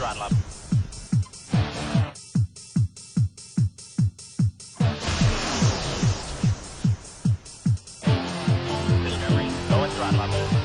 throttle up. Discovery, go and throttle up.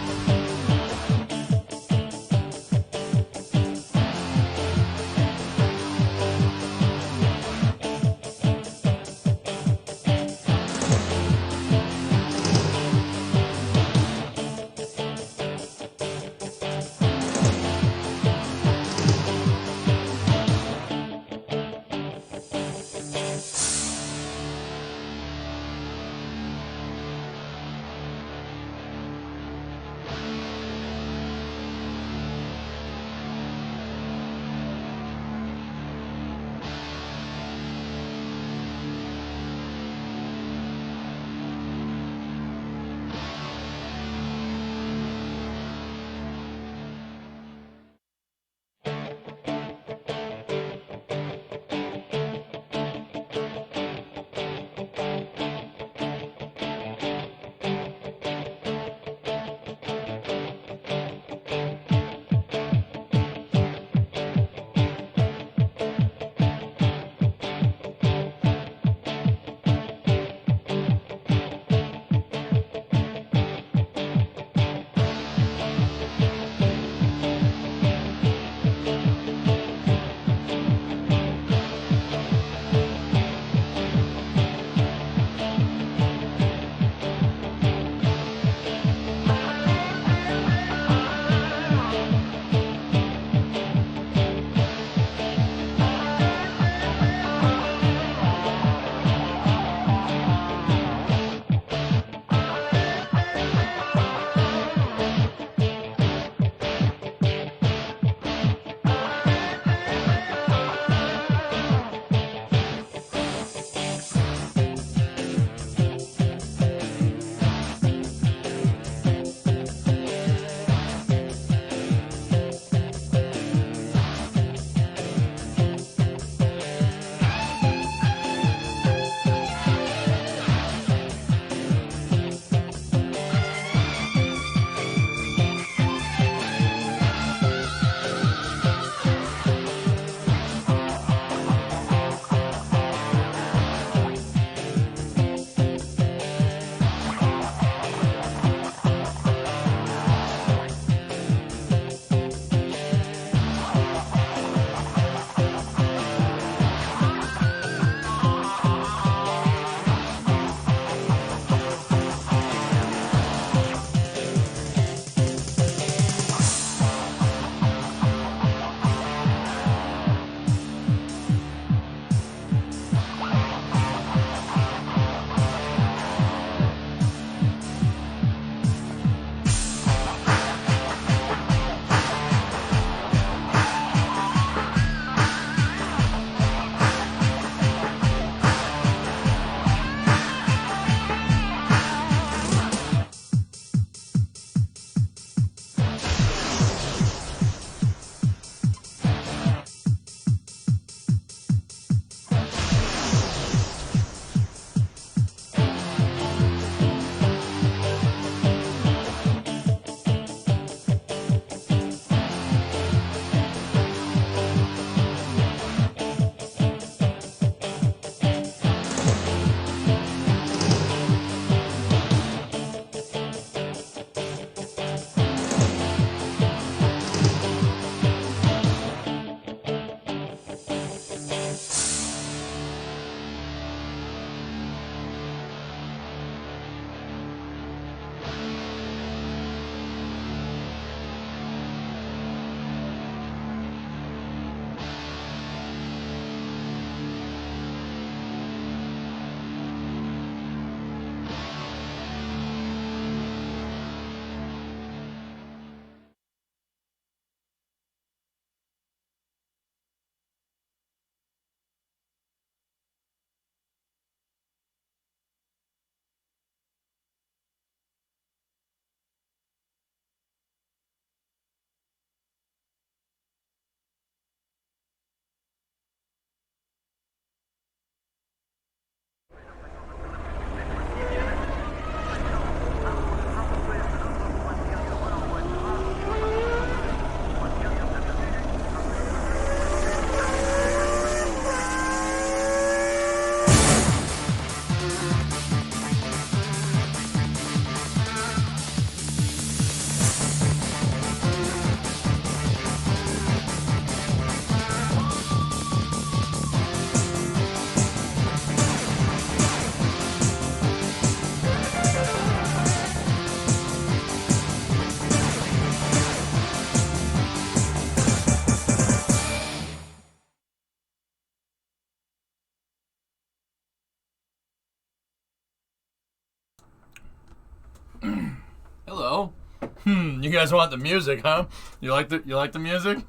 You guys want the music, huh? You like the music?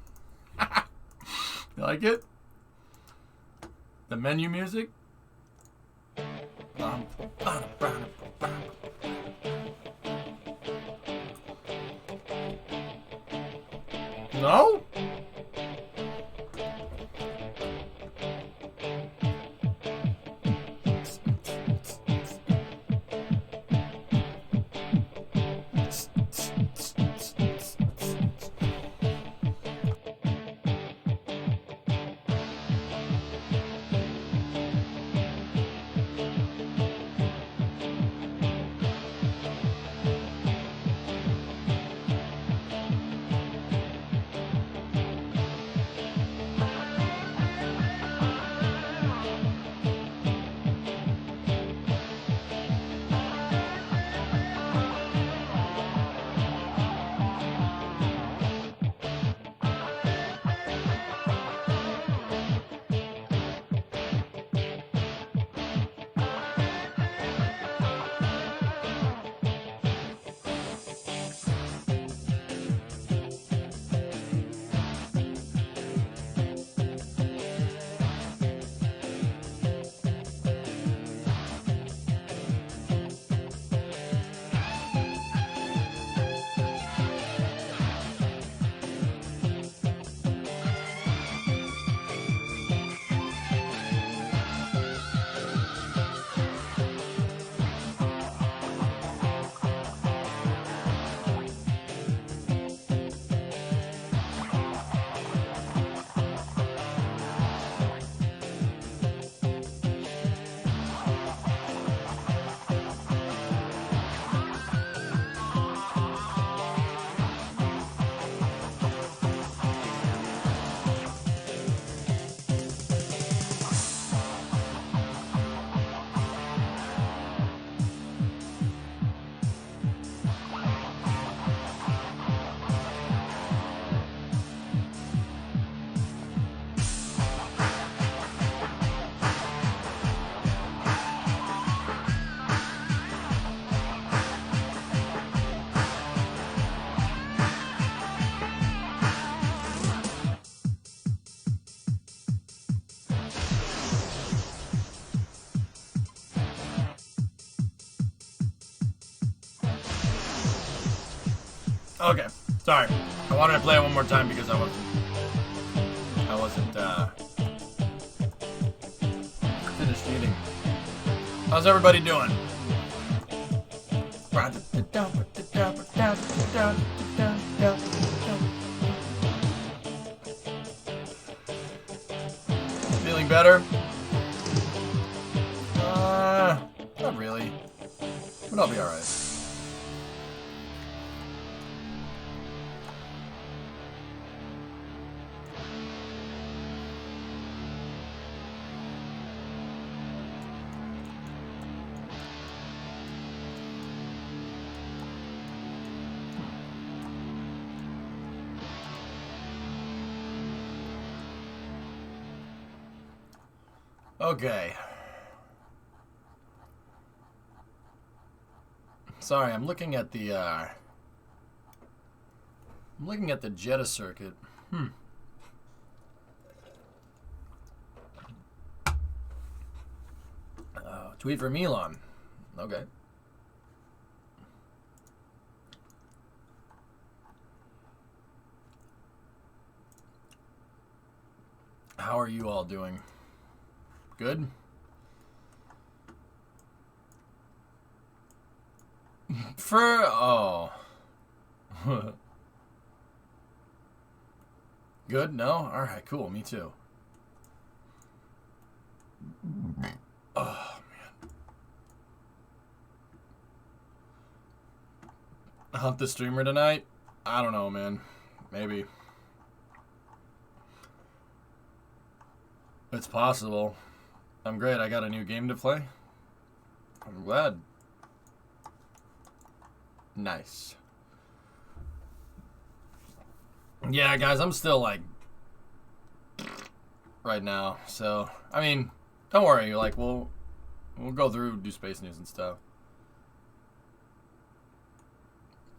You like it? The menu music? No? Okay, sorry. I wanted to play it one more time because I wasn't finished eating. How's everybody doing? Feeling better? Not really. But I'll be alright. Okay. Sorry, I'm looking at the Jetta circuit. Tweet from Elon. Okay. How are you all doing? Good? Oh. Good? No? Alright, cool. Me too. Oh, man. Hunt the streamer tonight? I don't know, man. Maybe. It's possible. I'm great. I got a new game to play. I'm glad. Nice. Yeah, guys, I'm still like right now. So, I mean, don't worry. Like, we'll go through, do space news and stuff.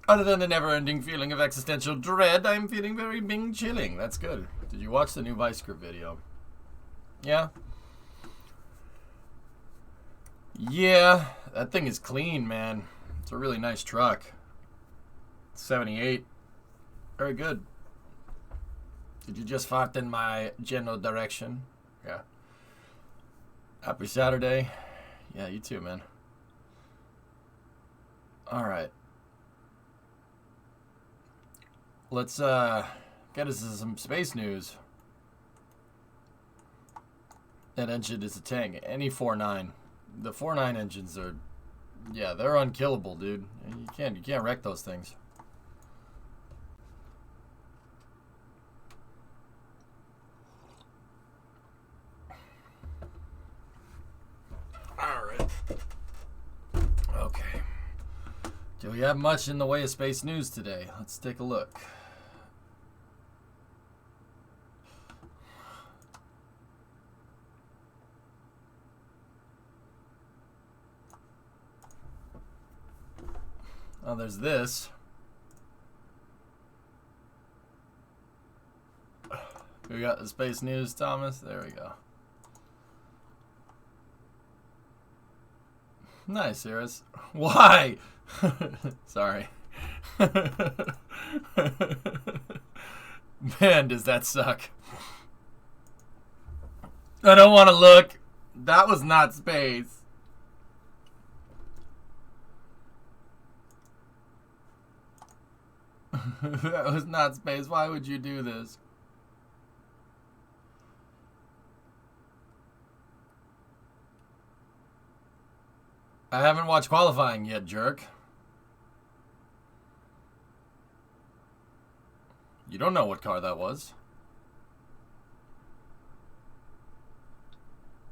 Other than the never-ending feeling of existential dread, I'm feeling very Bing chilling. That's good. Did you watch the new Vice Grip video? Yeah? Yeah, that thing is clean, man. It's a really nice truck. 78. Very good. Did you just fart in my general direction? Yeah. Happy Saturday. Yeah, you too, man. Alright. Let's get us some space news. That engine is a tank. Any 4.9. The 4.9 engines are, yeah, they're unkillable, dude. You can't wreck those things. Alright. Okay. Do we have much in the way of space news today? Let's take a look. Oh, there's this. We got the space news, Thomas. There we go. Nice, Iris. Why? Sorry. Man, does that suck. I don't want to look. That was not space. That was not space. Why would you do this? I haven't watched qualifying yet, jerk. You don't know what car that was.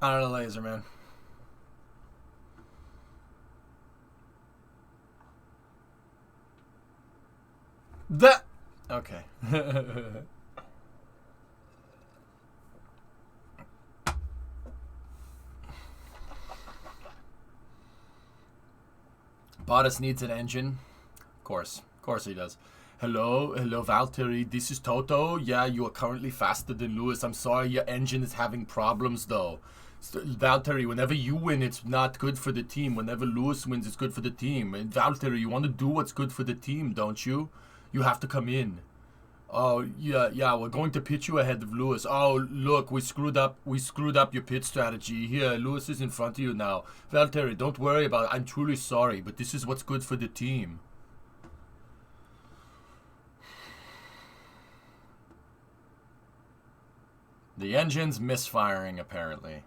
I don't know, laser, man. That. Okay. Bottas needs an engine. Of course he does. Hello, Valtteri. This is Toto. Yeah, you are currently faster than Lewis. I'm sorry, your engine is having problems though. Valtteri, whenever you win, it's not good for the team. Whenever Lewis wins, it's good for the team. And Valtteri, you want to do what's good for the team, don't you? You have to come in. Oh, yeah, we're going to pit you ahead of Lewis. Oh, look, we screwed up your pit strategy. Here, Lewis is in front of you now. Valtteri, don't worry about it. I'm truly sorry, but this is what's good for the team. The engine's misfiring, apparently.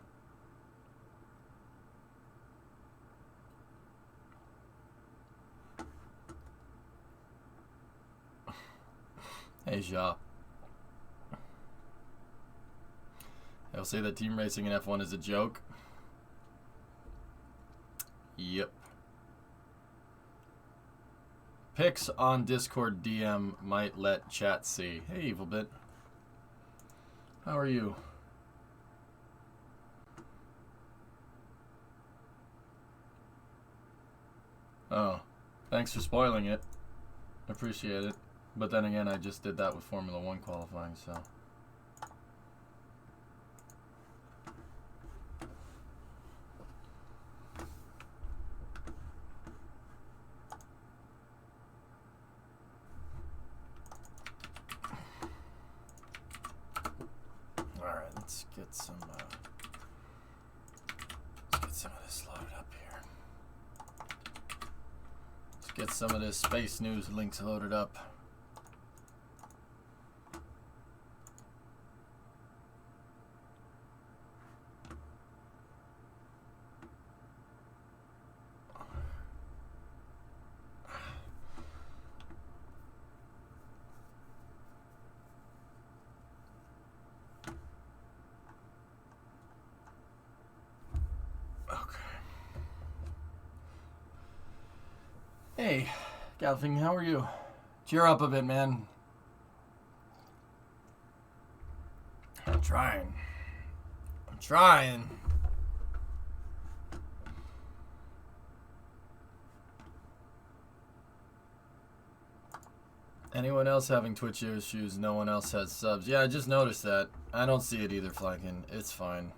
Hey, Ja. They'll say that team racing in F1 is a joke. Yep. Pics on Discord DM might let chat see. Hey, EvilBit. How are you? Oh, thanks for spoiling it. Appreciate it. But then again, I just did that with Formula 1 qualifying, so. Alright, let's get some of this loaded up here. Let's get some of this space news links loaded up. Hey, Galfing, how are you? Cheer up a bit, man. I'm trying. Anyone else having Twitch issues? No one else has subs. Yeah, I just noticed that. I don't see it either, Flankin. It's fine.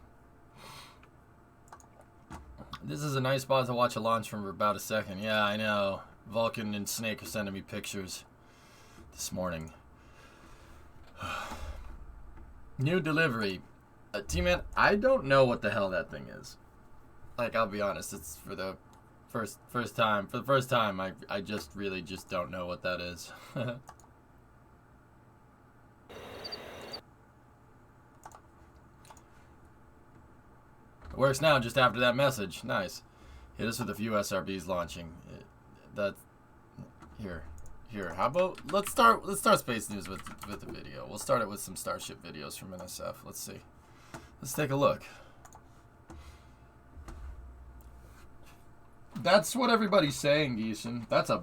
This is a nice spot to watch a launch from for about a second. Yeah, I know. Vulcan and Snake are sending me pictures this morning. New delivery. T-Man, I don't know what the hell that thing is. Like, I'll be honest. It's for the first time. For the first time, I just really just don't know what that is. It works now just after that message. Nice. Hit us with a few SRBs launching. Here. How about let's start space news with the video. We'll start it with some Starship videos from NSF. Let's see. Let's take a look. That's what everybody's saying, Geeson. That's a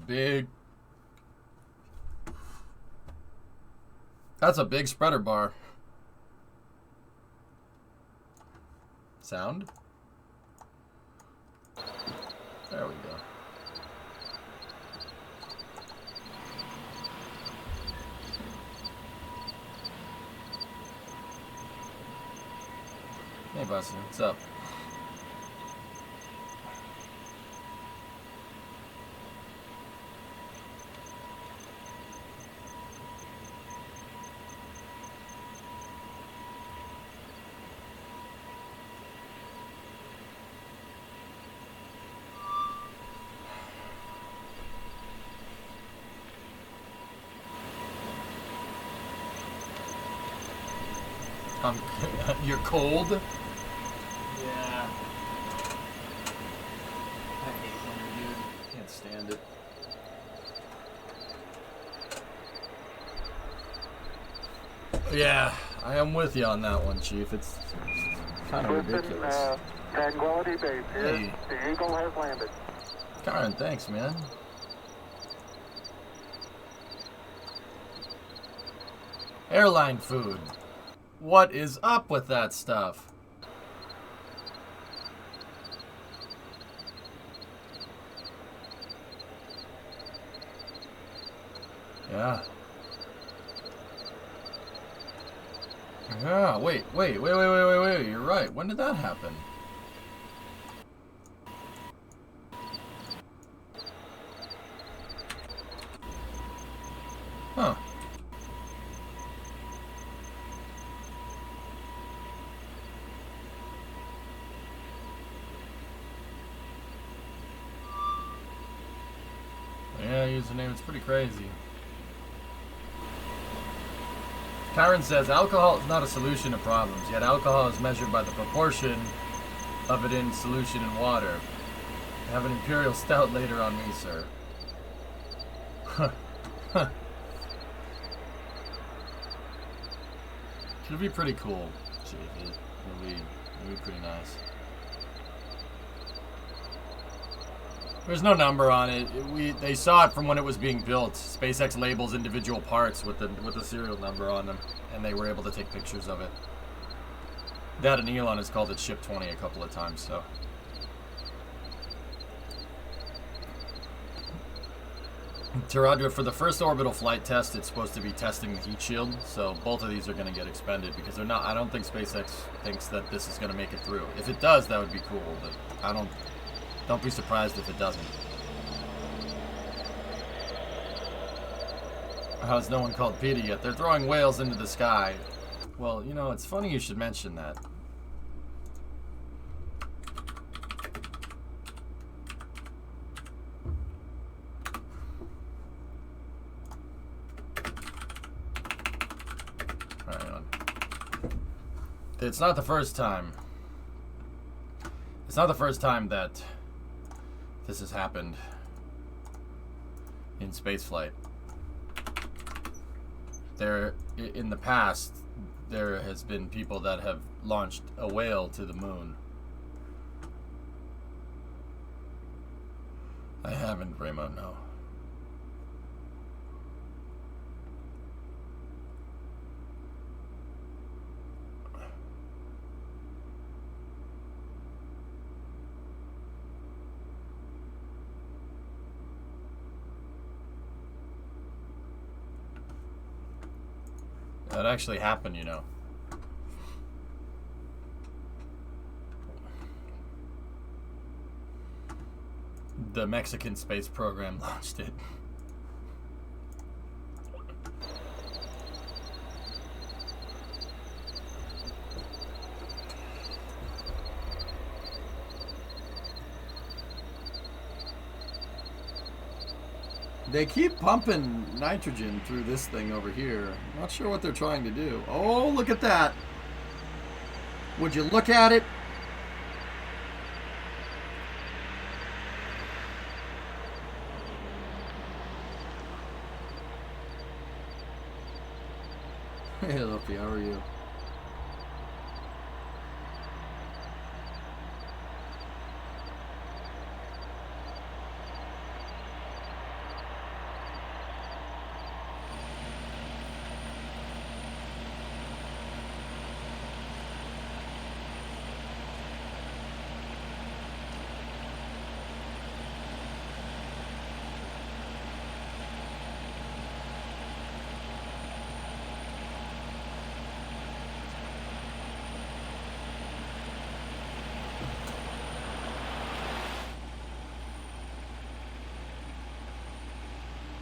big spreader bar. Sound? There we go. Hey, Buster, what's up? You're cold? Yeah. I hate winter, dude. Can't stand it. Yeah, I am with you on that one, Chief. It's kind of ridiculous. Tranquility Base here. Hey. The Eagle has landed. Karen, thanks, man. Airline food. What is up with that stuff? Yeah. Yeah, wait. You're right. When did that happen? Huh. Yeah, username, it's pretty crazy. Karen says, alcohol is not a solution to problems, yet alcohol is measured by the proportion of it in solution in water. I have an imperial stout later on me, sir. It'll be pretty cool. It'll be pretty nice. There's no number on it. They saw it from when it was being built. SpaceX labels individual parts with the serial number on them, and they were able to take pictures of it. That and Elon has called it Ship 20 a couple of times, so. Taradra, for the first orbital flight test, it's supposed to be testing the heat shield, so both of these are going to get expended because they're not. I don't think SpaceX thinks that this is going to make it through. If it does, that would be cool, but I don't. Don't be surprised if it doesn't. How's no one called PETA yet? They're throwing whales into the sky. Well, you know, it's funny you should mention that. Hang on. It's not the first time. It's not the first time that this has happened in spaceflight. In the past, there has been people that have launched a whale to the moon. I haven't, Raymond, no. That actually happened, you know. The Mexican space program launched it. They keep pumping nitrogen through this thing over here. Not sure what they're trying to do. Oh, look at that. Would you look at it? Hey, Luffy, how are you?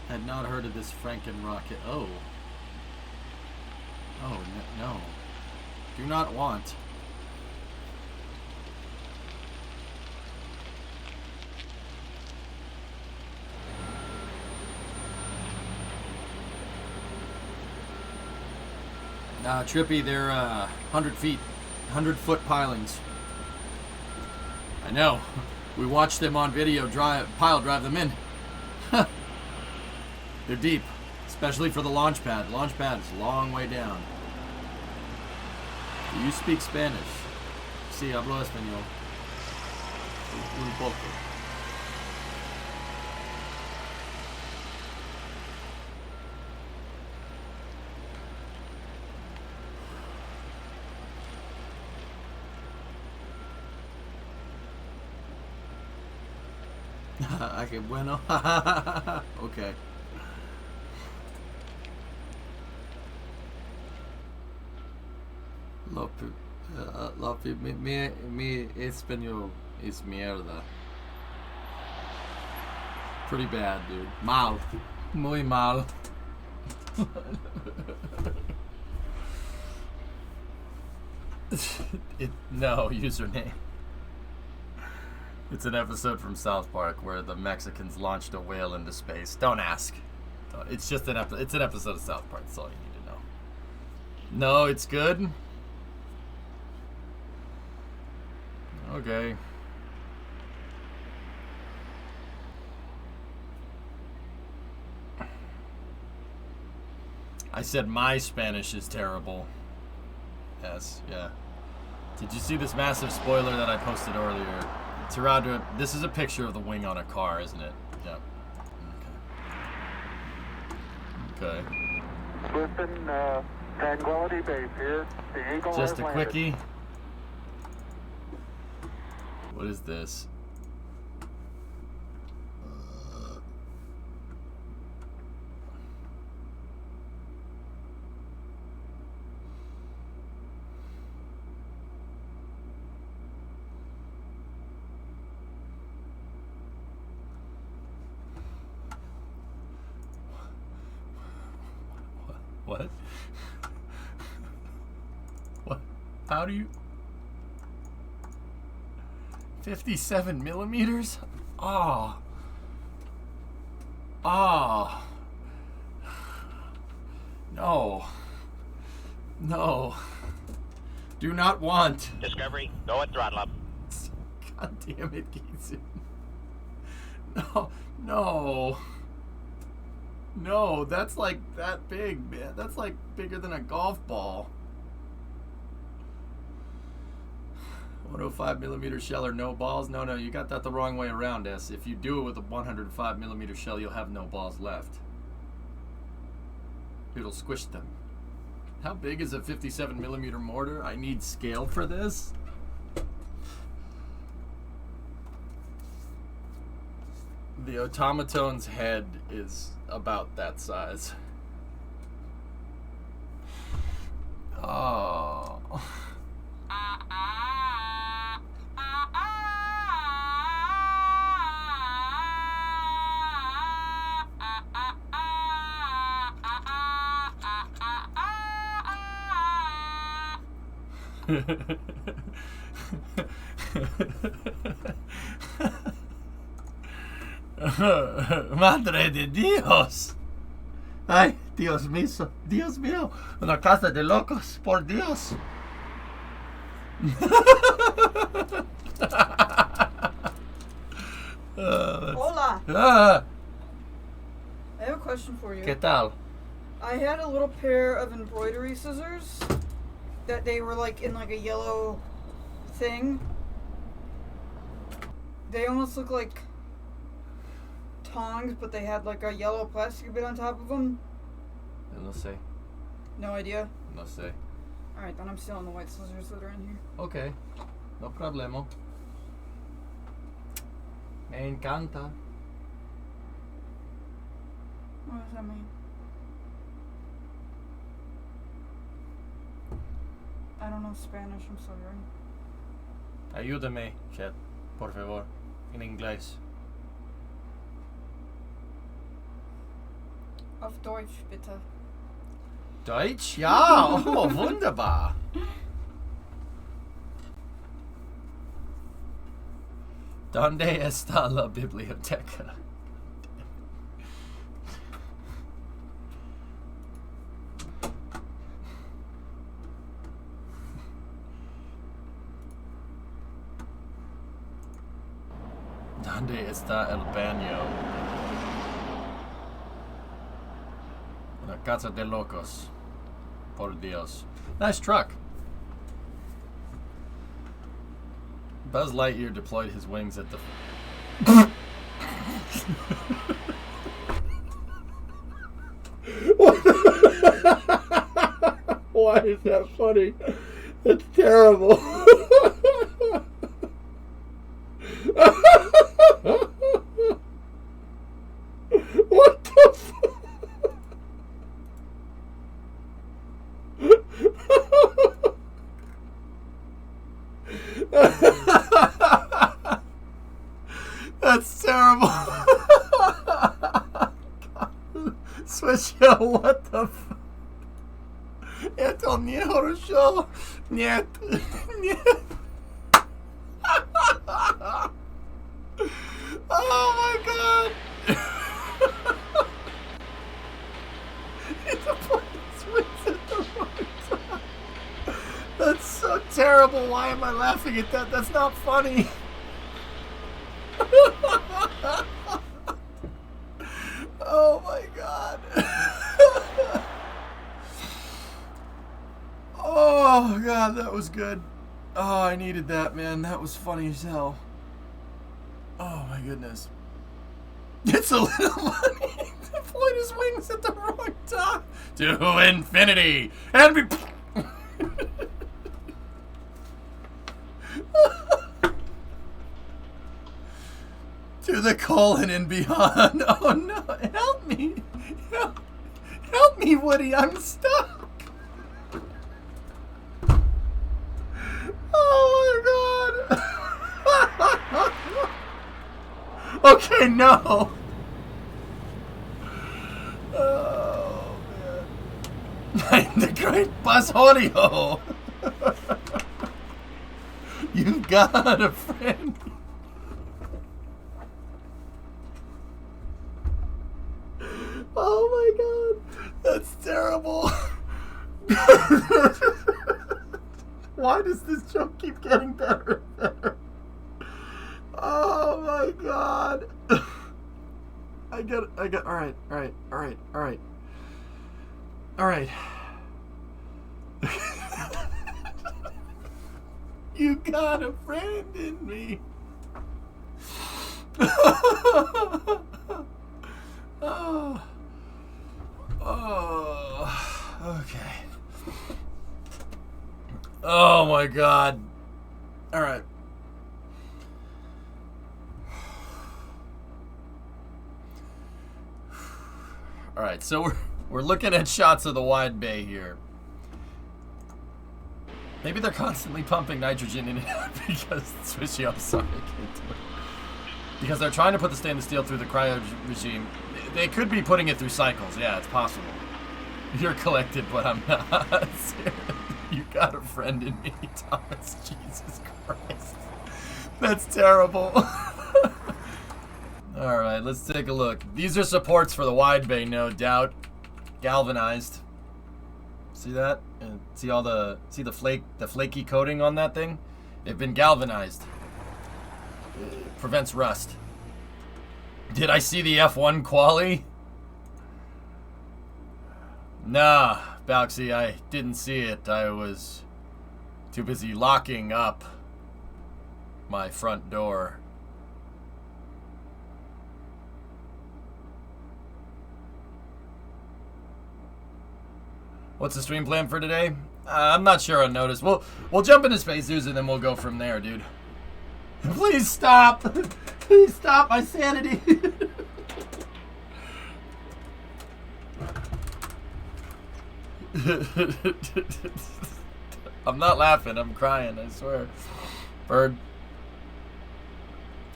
Had not heard of this Franken rocket. Oh. Oh, no. Do not want. Trippy, they're 100 feet, 100-foot pilings. I know. We watched them on video pile drive them in. They're deep, especially for the launch pad. Launch pad is a long way down. Do you speak Spanish? Sí, hablo español. Un poco. Okay, bueno. Okay. Lopi, mi español es mierda. Pretty bad, dude. Mal. Muy mal. No username. It's an episode from South Park where the Mexicans launched a whale into space. Don't ask. It's just it's an episode of South Park. That's all you need to know. No, it's good. Okay. I said my Spanish is terrible. Yes, yeah. Did you see this massive spoiler that I posted earlier? Tirado, this is a picture of the wing on a car, isn't it? Yep. Okay. Listen, Tranquility Base here. The Eagle Just has a landed. quickie. What is this? What? What? How do you... 57 millimeters? Oh. Oh. No. No. Do not want. Discovery, go at throttle up. God damn it, Geeson. No. No. No, that's like that big, man. That's like bigger than a golf ball. 105 millimeter shell or no balls? No, you got that the wrong way around, S. If you do it with a 105 millimeter shell, you'll have no balls left. It'll squish them. How big is a 57 millimeter mortar? I need scale for this. The automatone's head is about that size. Oh. Madre de Dios. Ay, Dios mío, Dios mío. Una casa de locos, por Dios. Hola. Ah, I have a question for you. ¿Qué tal? I had a little pair of embroidery scissors that they were like in like a yellow thing. They almost look like tongs, but they had like a yellow plastic bit on top of them. No sé, No idea. no sé. Alright, then I'm stealing the white scissors that are in here. Okay, no problema. Me encanta. What does that mean? I don't know Spanish, I'm sorry. Ayúdame, Chet, por favor, en inglés. Auf Deutsch, bitte. Deutsch? Ja, oh, wunderbar. ¿Dónde está la biblioteca? ¿Dónde está el baño? La casa de locos. Por Dios. Nice truck. Buzz Lightyear deployed his wings at the... Why is that funny? That's terrible. What the fuck? That's terrible. Switch, what the fuck? Это не хорошо. Нет. Нет. Oh my god. It's a switch at the wrong time. That's so terrible. Why am I laughing at that? That's not funny. Oh my god. Oh god, that was good. Oh, I needed that, man. That was funny as hell. Oh my goodness. It's a little money. Deployed his wings at the wrong time. To infinity and be. To the colon and beyond. Oh no, help me. Help me, Woody, I'm stuck. Oh my god. Okay, no. Oh man. The great Buzz Audio. You've got a friend. Oh my god, that's terrible. Why does this joke keep getting better and better? Oh my god. I got, alright. You got a friend in me. Okay. Oh my god. Alright. Alright, so we're looking at shots of the wide bay here. Maybe they're constantly pumping nitrogen in and out because Swishy, I'm sorry, I can't do it. Because they're trying to put the stainless steel through the cryo regime. They could be putting it through cycles. Yeah, it's possible. You're collected, but I'm not. You got a friend in me, Thomas. Jesus Christ. That's terrible. Alright, let's take a look. These are supports for the wide bay, no doubt. Galvanized. See that? And see all the flaky coating on that thing? They've been galvanized. It prevents rust. Did I see the F1 quali? Nah, Bauxy, I didn't see it. I was too busy locking up my front door. What's the stream plan for today? I'm not sure on notice. We'll jump into Space Zoos and then we'll go from there, dude. Please stop. Please stop my sanity. I'm not laughing. I'm crying, I swear. Bird.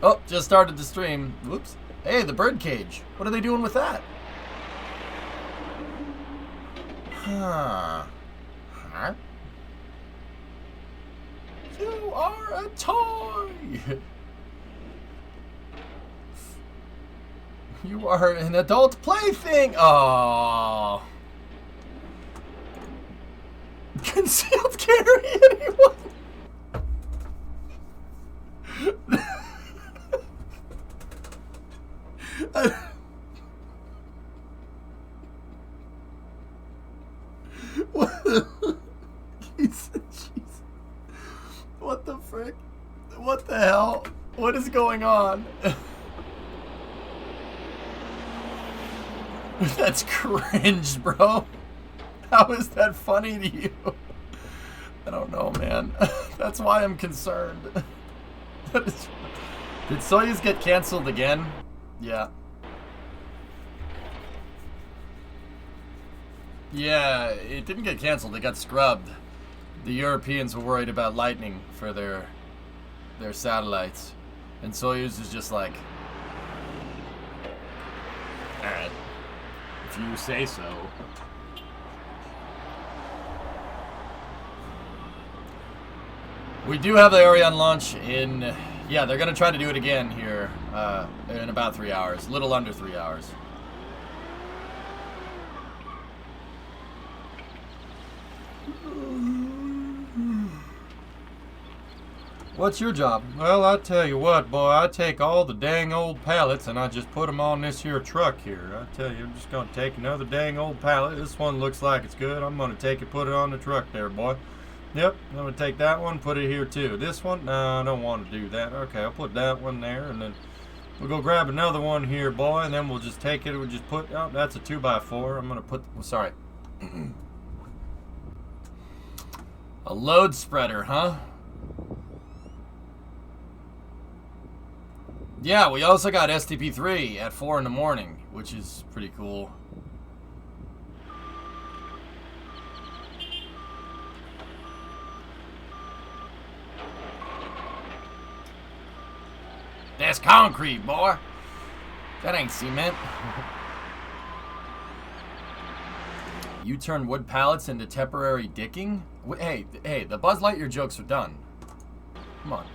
Oh, just started the stream. Whoops. Hey, the bird cage. What are they doing with that? Huh. You are a toy. You are an adult plaything. Oh. Concealed carry, anyone? What the frick? What the hell? What is going on? That's cringe, bro. How is that funny to you? I don't know, man. That's why I'm concerned. Did Soyuz get canceled again? Yeah. Yeah, it didn't get canceled. It got scrubbed. The Europeans were worried about lightning for their satellites. And Soyuz is just like, alright, if you say so. We do have the Ariane launch in, yeah, they're going to try to do it again here in about 3 hours. A little under 3 hours. What's your job? Well, I tell you what, boy, I take all the dang old pallets and I just put them on this here truck here. I tell you, I'm just going to take another dang old pallet. This one looks like it's good. I'm going to take it, put it on the truck there, boy. Yep, I'm going to take that one, put it here too. This one? No, I don't want to do that. Okay, I'll put that one there, and then we'll go grab another one here, boy, and then we'll just take it. We'll just put, oh, that's a 2x4. I'm going to put, sorry. A load spreader, huh? Yeah, we also got STP-3 at 4 in the morning, which is pretty cool. That's concrete, boy. That ain't cement. You turn wood pallets into temporary dicking? Hey, the Buzz Lightyear jokes are done. Come on.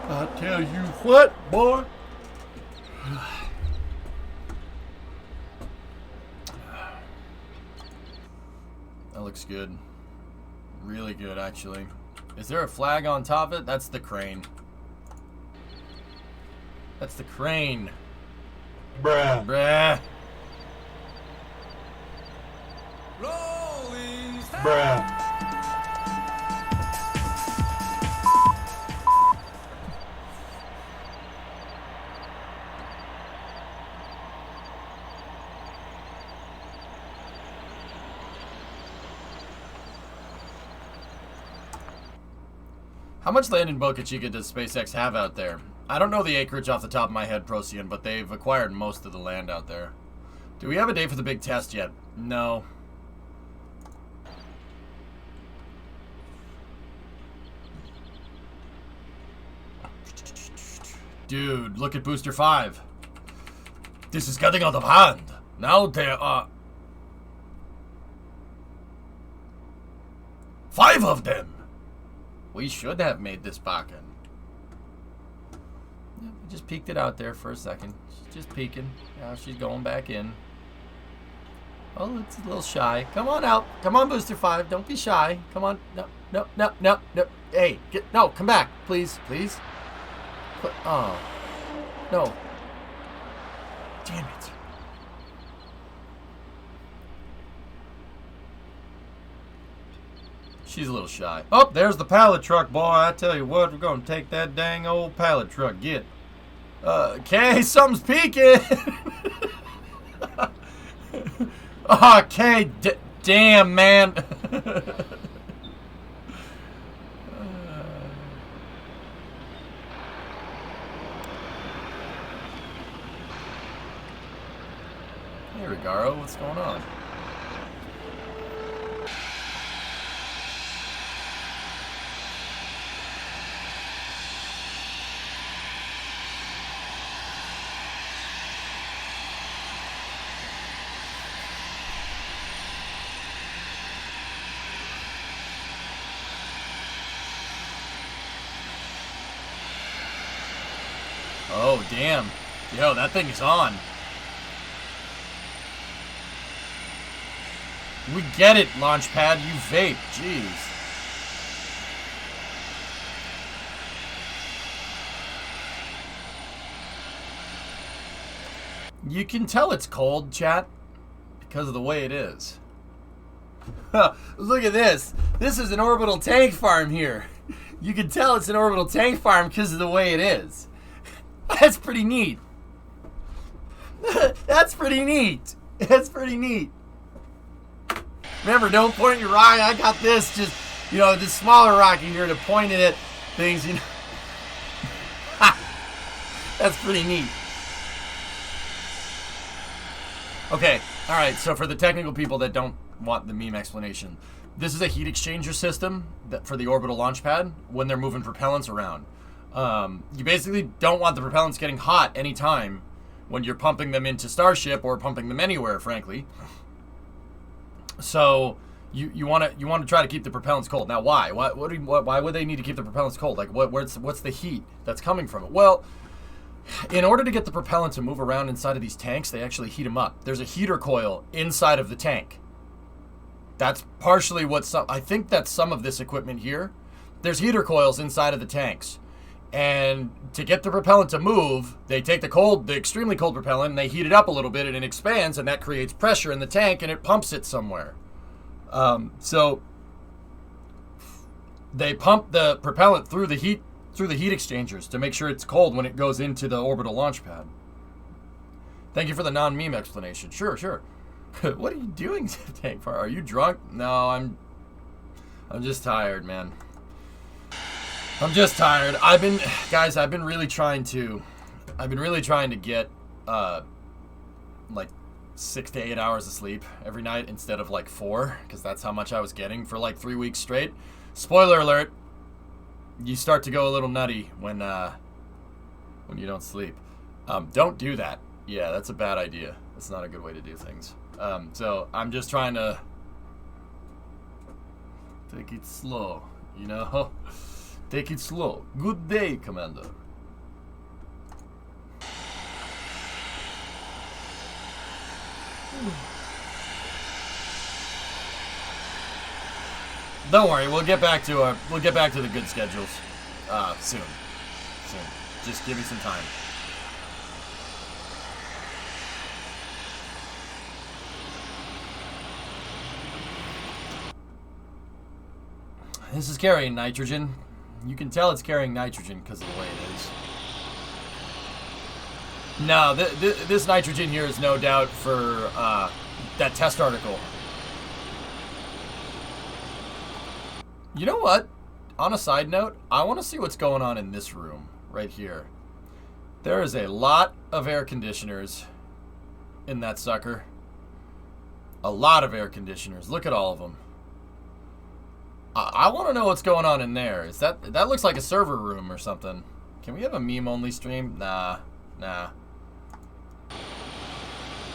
I tell you what, boy. That looks good. Really good, actually. Is there a flag on top of it? That's the crane. That's the crane. Bruh. Bruh. Bruh. How much land in Boca Chica does SpaceX have out there? I don't know the acreage off the top of my head, Procyon, but they've acquired most of the land out there. Do we have a date for the big test yet? No. Dude, look at Booster 5. This is getting out of hand. Now there are 5 of them. We should have made this Falcon. Yeah, we just peeked it out there for a second. She's just peeking. Now she's going back in. Oh, it's a little shy. Come on out. Come on, Booster 5. Don't be shy. Come on. No, no, no, no, no. Hey, no, come back. Please, please. Oh. No. Damn it. She's a little shy. Oh, there's the pallet truck, boy. I tell you what, we're going to take that dang old pallet truck. Get. Kay, something's peeking. Oh, Kay, damn, man. Hey, Regaro, what's going on? Oh, damn. Yo, that thing is on. We get it, Launchpad. You vape. Jeez. You can tell it's cold, chat, because of the way it is. Look at this. This is an orbital tank farm here. You can tell it's an orbital tank farm because of the way it is. That's pretty neat. That's pretty neat. That's pretty neat. Remember, don't point your rocket. I got this, just, you know, this smaller rocket here to point it at things, you know. That's pretty neat. Okay, alright, so for the technical people that don't want the meme explanation, this is a heat exchanger system that for the orbital launch pad when they're moving propellants around. You basically don't want the propellants getting hot anytime when you're pumping them into Starship or pumping them anywhere, frankly. So you want to try to keep the propellants cold. Now, why? Why would they need to keep the propellants cold? Like, what's the heat that's coming from it? Well, in order to get the propellant to move around inside of these tanks, they actually heat them up. There's a heater coil inside of the tank. That's partially what I think that's some of this equipment here. There's heater coils inside of the tanks. And to get the propellant to move, they take the extremely cold propellant, and they heat it up a little bit, and it expands, and that creates pressure in the tank, and it pumps it somewhere. So they pump the propellant through the heat exchangers to make sure it's cold when it goes into the orbital launch pad. Thank you for the non-meme explanation. Sure, sure. What are you doing, Tank Far? Are you drunk? No, I'm just tired, man. I'm just tired. I've been really trying to get like 6 to 8 hours of sleep every night instead of like 4, because that's how much I was getting for like 3 weeks straight. Spoiler alert, you start to go a little nutty when you don't sleep. Don't do that. Yeah, that's a bad idea. That's not a good way to do things. So I'm just trying to take it slow, you know? Take it slow. Good day, Commander. Don't worry, we'll get back to the good schedules soon. Just give me some time. This is carrying nitrogen. You can tell it's carrying nitrogen because of the way it is. No, this nitrogen here is no doubt for that test article. You know what? On a side note, I want to see what's going on in this room right here. There is a lot of air conditioners in that sucker. A lot of air conditioners. Look at all of them. I want to know what's going on in there. Is that looks like a server room or something? Can we have a meme-only stream? Nah.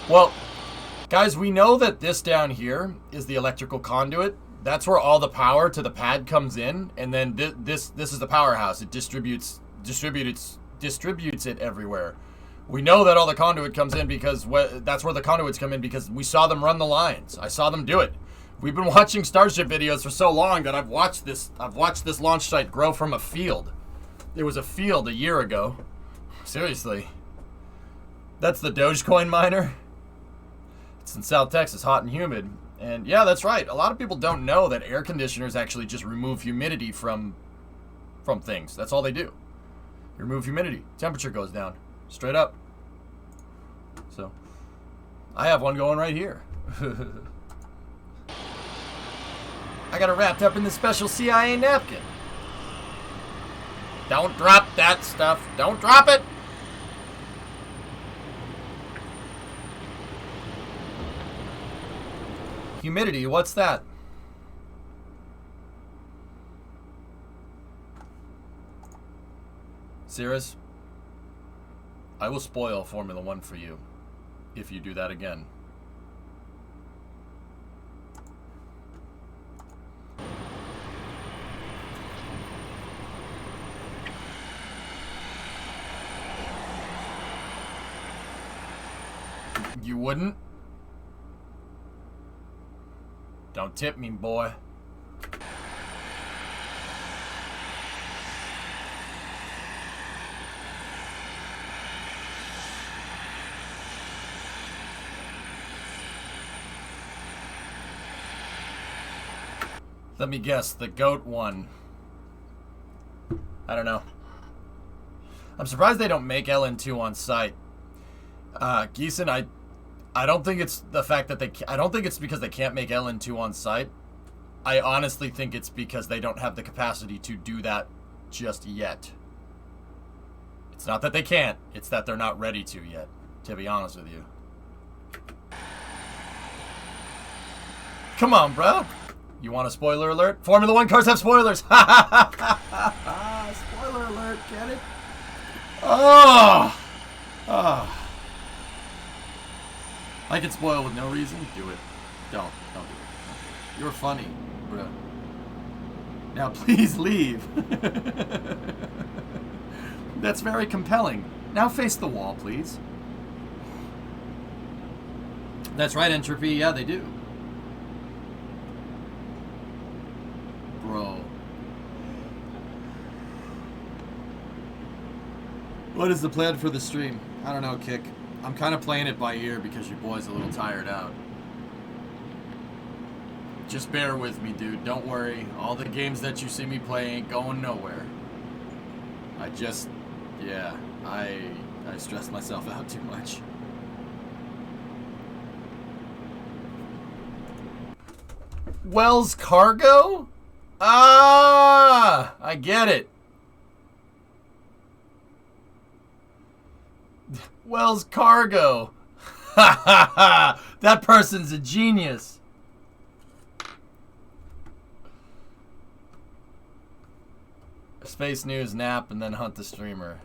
Well, guys, we know that this down here is the electrical conduit. That's where all the power to the pad comes in, and then this is the powerhouse. It distributes it everywhere. We know that all the conduit comes in because that's where the conduits come in because we saw them run the lines. I saw them do it. We've been watching Starship videos for so long that I've watched this launch site grow from a field. It was a field a year ago. Seriously. That's the Dogecoin miner. It's in South Texas, hot and humid. And yeah, that's right. A lot of people don't know that air conditioners actually just remove humidity from things. That's all they do. Remove humidity. Temperature goes down. Straight up. So, I have one going right here. I got it wrapped up in the special CIA napkin. Don't drop that stuff. Don't drop it. Humidity, what's that? Cirrus, I will spoil Formula 1 for you if you do that again. You wouldn't? Don't tip me, boy. Let me guess, the GOAT won. I don't know. I'm surprised they don't make LN2 on site. Geeson, I don't think it's the fact that I don't think it's because they can't make LN2 on site. I honestly think it's because they don't have the capacity to do that just yet. It's not that they can't, it's that they're not ready to yet, to be honest with you. Come on, bro. You want a spoiler alert? Formula 1 cars have spoilers. Spoiler alert, get it? Oh. I can spoil with no reason. Do it. Don't do it. You're funny, bro. Now please leave. That's very compelling. Now face the wall, please. That's right, Entropy. Yeah, they do. Bro. What is the plan for the stream? I don't know, Kick. I'm kind of playing it by ear because your boy's a little tired out. Just bear with me, dude. Don't worry. All the games that you see me play ain't going nowhere. Yeah, I stress myself out too much. Wells Cargo? Ah, I get it. Wells Cargo. Ha ha ha. That person's a genius. Space News, nap, and then hunt the streamer.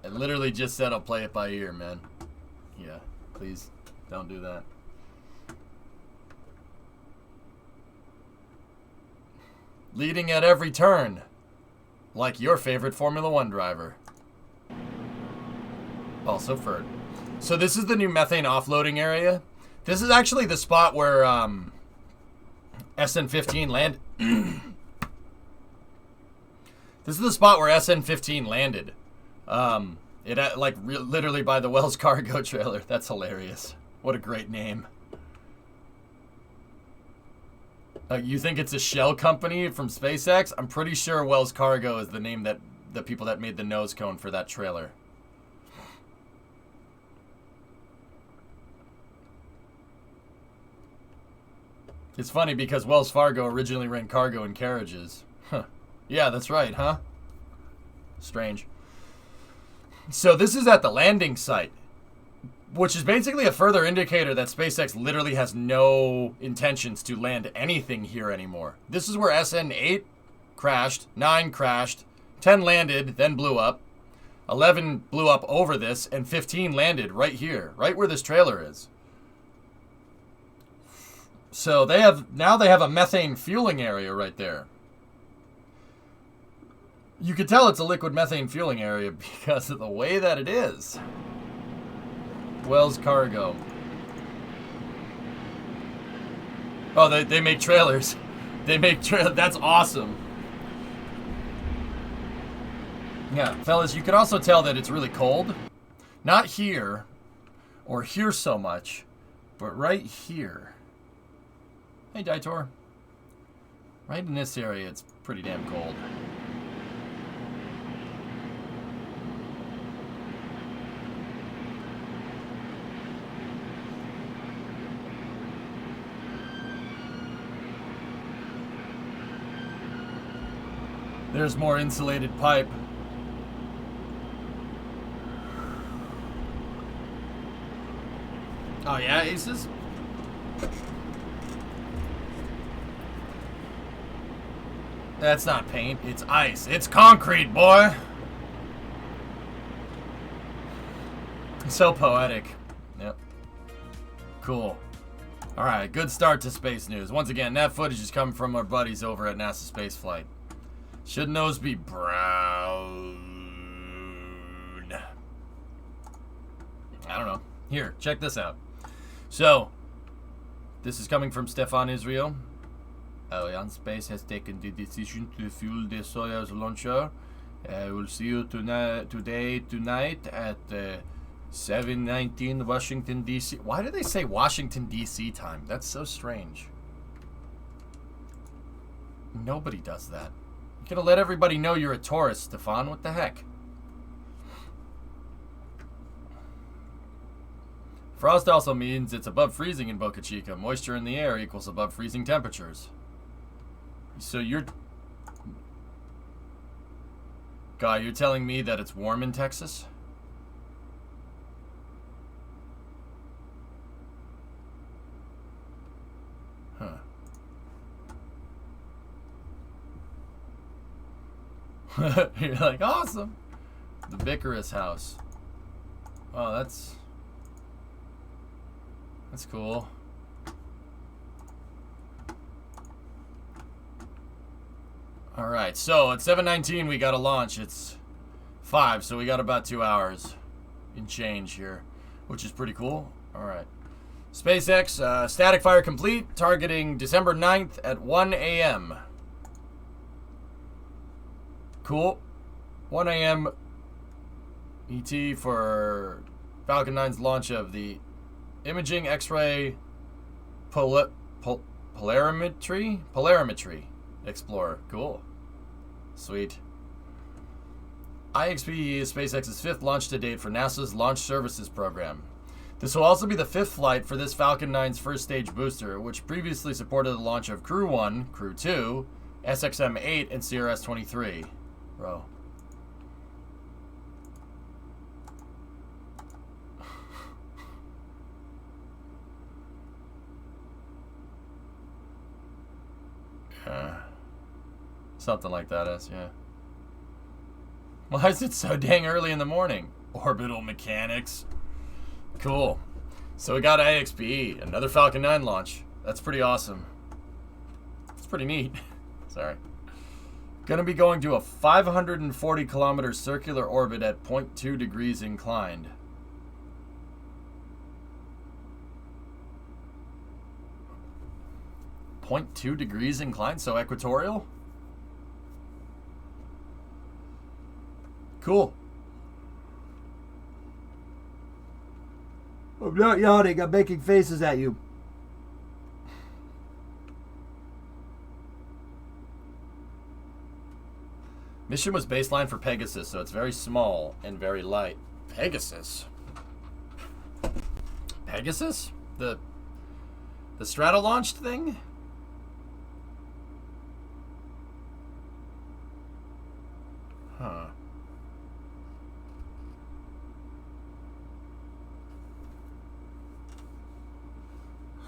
I literally just said I'll play it by ear, man. Yeah, please don't do that. Leading at every turn. Like your favorite Formula 1 driver. Also Ferd. So this is the new methane offloading area. This is actually the spot where SN15 landed. This is the spot where SN15 landed. Literally by the Wells Cargo trailer. That's hilarious. What a great name. You think it's a shell company from SpaceX? I'm pretty sure Wells Cargo is the name that the people that made the nose cone for that trailer. It's funny because Wells Fargo originally ran cargo in carriages. Huh. Yeah, that's right, huh? Strange. So this is at the landing site, which is basically a further indicator that SpaceX literally has no intentions to land anything here anymore. This is where SN8 crashed, 9 crashed, 10 landed, then blew up, 11 blew up over this, and 15 landed right here, right where this trailer is. So they have a methane fueling area right there. You could tell it's a liquid methane fueling area because of the way that it is. Wells Cargo. Oh, they make trailers. They make that's awesome. Yeah, fellas, you can also tell that it's really cold. Not here, or here so much, but right here. Hey, Daitor. Right in this area, it's pretty damn cold. There's more insulated pipe. Oh yeah, Aces? That's not paint, it's ice. It's concrete, boy! So poetic. Yep. Cool. Alright, good start to space news. Once again, that footage is coming from our buddies over at NASA Spaceflight. Shouldn't those be brown? I don't know. Here, check this out. So, this is coming from Stefan Israel. Arianespace has taken the decision to fuel the Soyuz launcher. We'll see you tonight at 7:19 Washington, D.C. Why do they say Washington, D.C. time? That's so strange. Nobody does that. You gotta let everybody know you're a tourist, Stefan. What the heck? Frost also means it's above freezing in Boca Chica. Moisture in the air equals above freezing temperatures. So you're telling me that it's warm in Texas? Huh. You're like, awesome. The Bicarus house. Oh, that's cool. All right, so at 7:19 we got to launch. It's 5, so we got about 2 hours in change here, which is pretty cool. All right. SpaceX, static fire complete, targeting December 9th at 1 a.m. Cool. 1 a.m. ET for Falcon 9's launch of the Imaging X-ray Polarimetry Explorer. Cool. Sweet. IXP is SpaceX's 5th launch to date for NASA's Launch Services Program. This will also be the 5th flight for this Falcon 9's first stage booster, which previously supported the launch of Crew 1, Crew 2, SXM-8, and CRS-23. Bro. Something like that is, yeah. Why is it so dang early in the morning? Orbital mechanics. Cool. So we got IXP, another Falcon 9 launch. That's pretty awesome. It's pretty neat. Sorry. Gonna be going to a 540 kilometer circular orbit at 0.2 degrees inclined. .2 degrees inclined, so equatorial? Cool. I'm not yawning, I'm making faces at you. Mission was baseline for Pegasus, so it's very small and very light. Pegasus? Pegasus? The strato-launched thing? Huh.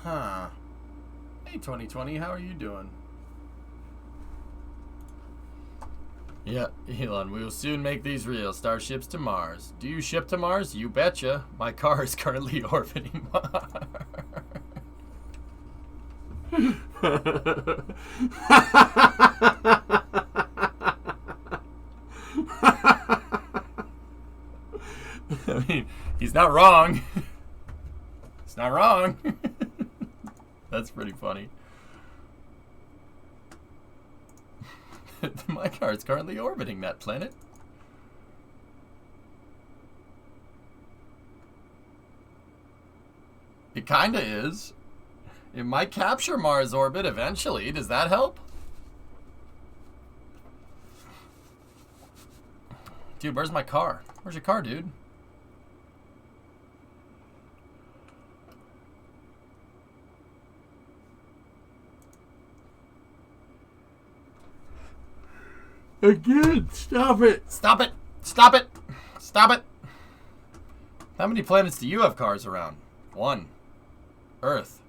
Huh. Hey, 2020, how are you doing? Yeah, Elon, we will soon make these real. Starships to Mars. Do you ship to Mars? You betcha. My car is currently orbiting Mars. I mean, he's not wrong. He's not wrong. That's pretty funny. My car is currently orbiting that planet. It kinda is. It might capture Mars orbit eventually. Does that help? Dude, where's my car? Where's your car, dude? Again, stop it. Stop it! Stop it! Stop it! How many planets do you have cars around? 1. Earth.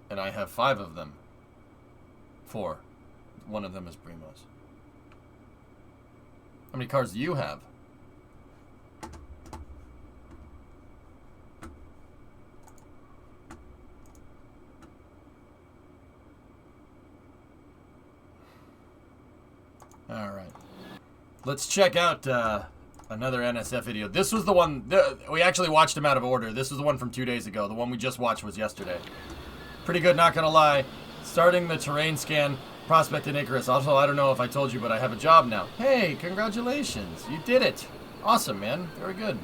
And I have 5 of them. 4. One of them is Primo's. How many cars do you have? Alright. Let's check out another NSF video. This was the one... we actually watched them out of order. This was the one from 2 days ago. The one we just watched was yesterday. Pretty good, not gonna lie. Starting the terrain scan prospect in Icarus. Also, I don't know if I told you, but I have a job now. Hey, congratulations. You did it. Awesome, man. Very good.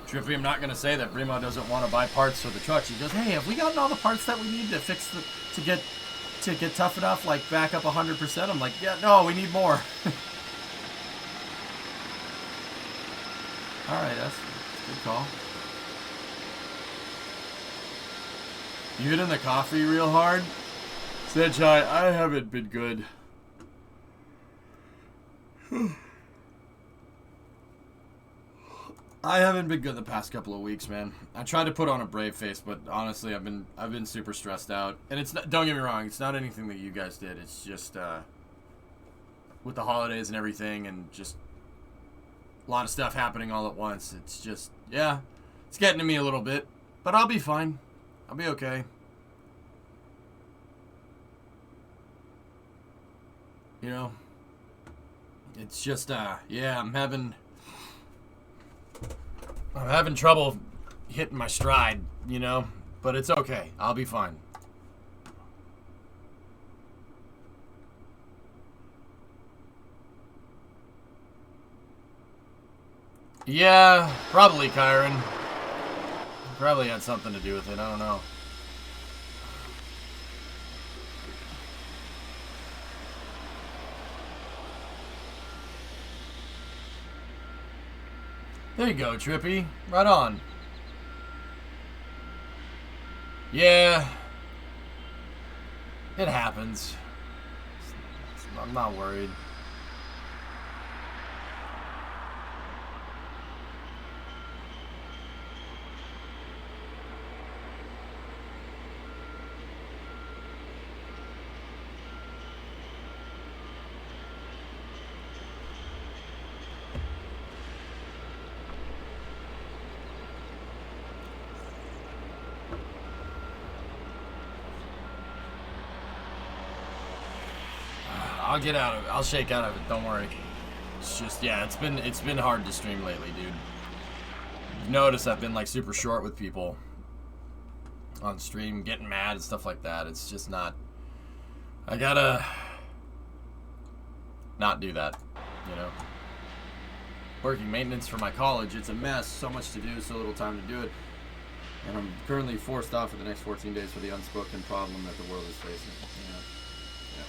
Trippy, I'm not gonna say that Brimo doesn't want to buy parts for the trucks. He goes, "Hey, have we gotten all the parts that we need to fix to get tough enough, like back up 100%?" I'm like, "Yeah, no, we need more." All right, that's a good call. You hitting the coffee real hard? Said Chai, I haven't been good. I haven't been good the past couple of weeks, man. I tried to put on a brave face, but honestly, I've been super stressed out. And it's not, don't get me wrong, it's not anything that you guys did. It's just with the holidays and everything, and just a lot of stuff happening all at once. It's just, yeah, it's getting to me a little bit, but I'll be fine. I'll be okay. You know, it's just, yeah, I'm having trouble hitting my stride, you know, but it's okay. I'll be fine. Yeah, probably, Kyron. Probably had something to do with it. I don't know. There you go, Trippy. Right on. Yeah. It happens. I'm not worried. I'll get out of it. I'll shake out of it. Don't worry. It's just, yeah, it's been hard to stream lately, dude. You've noticed I've been like super short with people on stream, getting mad and stuff like that. It's just not. I gotta not do that, you know. Working maintenance for my college, it's a mess. So much to do, so little time to do it. And I'm currently forced off for the next 14 days for the unspoken problem that the world is facing. You know? Yeah.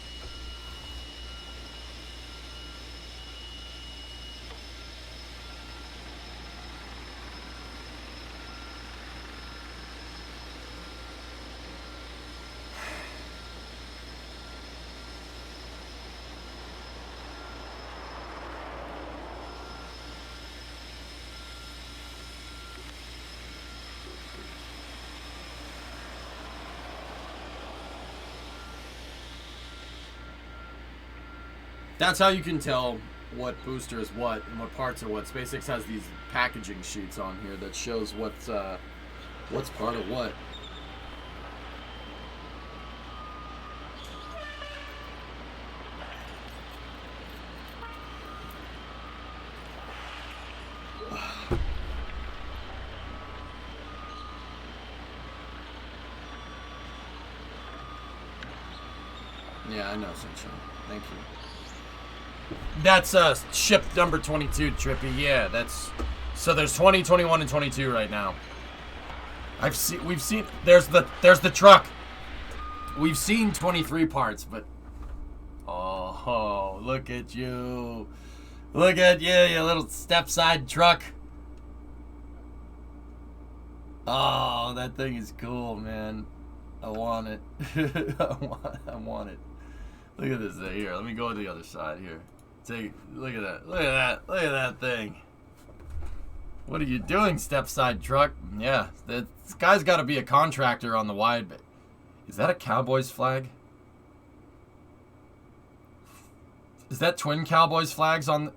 That's how you can tell what booster is what and what parts are what. SpaceX has these packaging sheets on here that shows what's part of what. Yeah, I know, Sunshine. Thank you. That's ship number 22, Trippy. Yeah, that's... So there's 20, 21, and 22 right now. We've seen... There's the truck. We've seen 23 parts, but... Oh, look at you. Look at you, you little step-side truck. Oh, that thing is cool, man. I want it. I want it. Look at this thing here. Let me go to the other side here. Look at that. Look at that. Look at that thing. What are you doing, step-side truck? Yeah, this guy's got to be a contractor on the wide. Is that a Cowboys flag? Is that twin Cowboys flags on?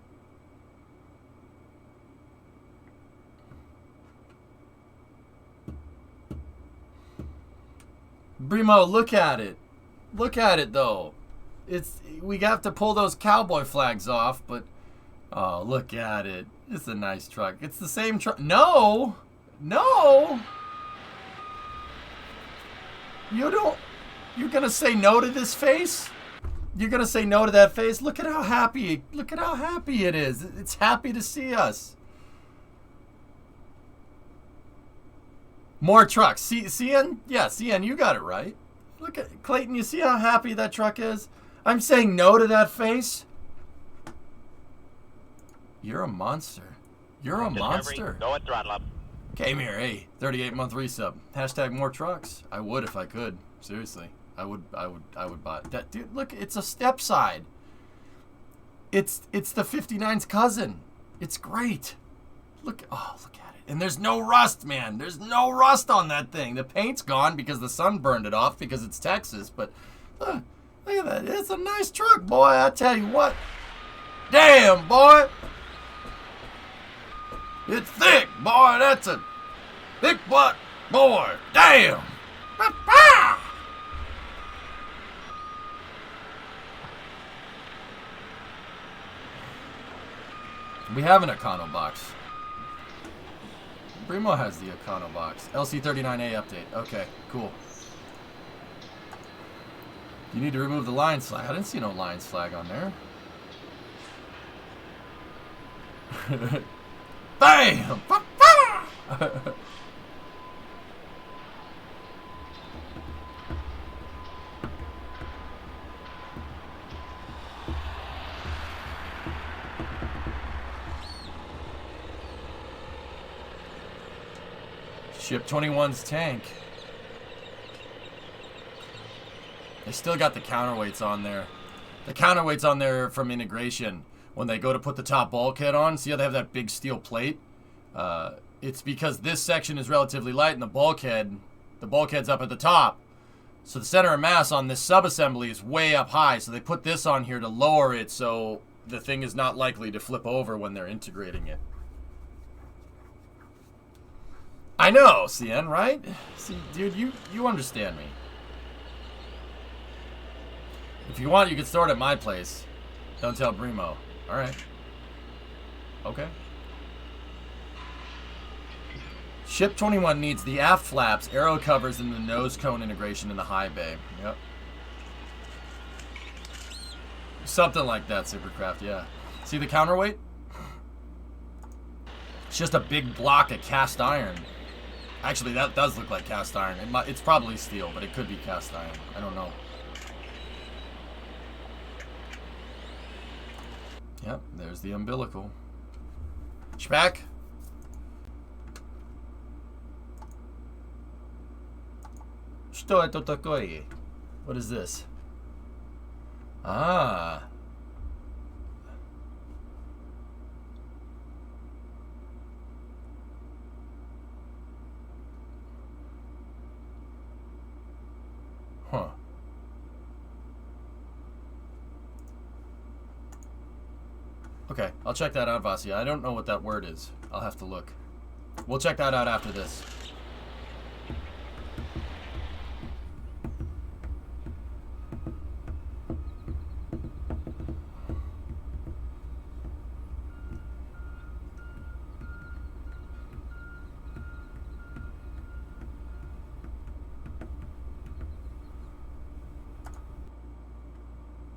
Brimo, look at it. Look at it, though. We have to pull those cowboy flags off, but oh, look at it. It's a nice truck. It's the same truck. No, no. You're gonna say no to this face? You're gonna say no to that face? Look at how happy. Look at how happy it is. It's happy to see us. More trucks. CN? Yeah, CN, you got it right. Look at Clayton, you see how happy that truck is? I'm saying no to that face. You're a monster. You're a monster. No at throttle up. Came here, hey, 38-month resub. Hashtag more trucks. I would if I could. Seriously. I would buy it. That dude, look, it's a step side. It's the 59's cousin. It's great. Look at it. And there's no rust, man. There's no rust on that thing. The paint's gone because the sun burned it off because it's Texas. But look at that. It's a nice truck, boy. I tell you what. Damn, boy. It's thick, boy. That's a thick butt, boy. Damn. We have an Econo box. Brimo has the Econo box. LC39A update. Okay, cool. You need to remove the Lions flag. I didn't see no Lions flag on there. Bam! Ship 21's tank. They still got the counterweights on there. The counterweights on there from integration. When they go to put the top bulkhead on, see how they have that big steel plate? It's because this section is relatively light and the bulkhead's up at the top. So the center of mass on this sub-assembly is way up high. So they put this on here to lower it so the thing is not likely to flip over when they're integrating it. I know, CN, right? See, dude, you understand me. If you want, you can store it at my place. Don't tell Brimo. Alright. Okay. Ship 21 needs the aft flaps, aero covers, and the nose cone integration in the high bay. Yep. Something like that, Supercraft, yeah. See the counterweight? It's just a big block of cast iron. Actually, that does look like cast iron. It's probably steel, but it could be cast iron. I don't know. Yep, there's the umbilical. Shpack. Что это такое? What is this? Ah. Huh. Okay, I'll check that out, Vasya. I don't know what that word is. I'll have to look. We'll check that out after this.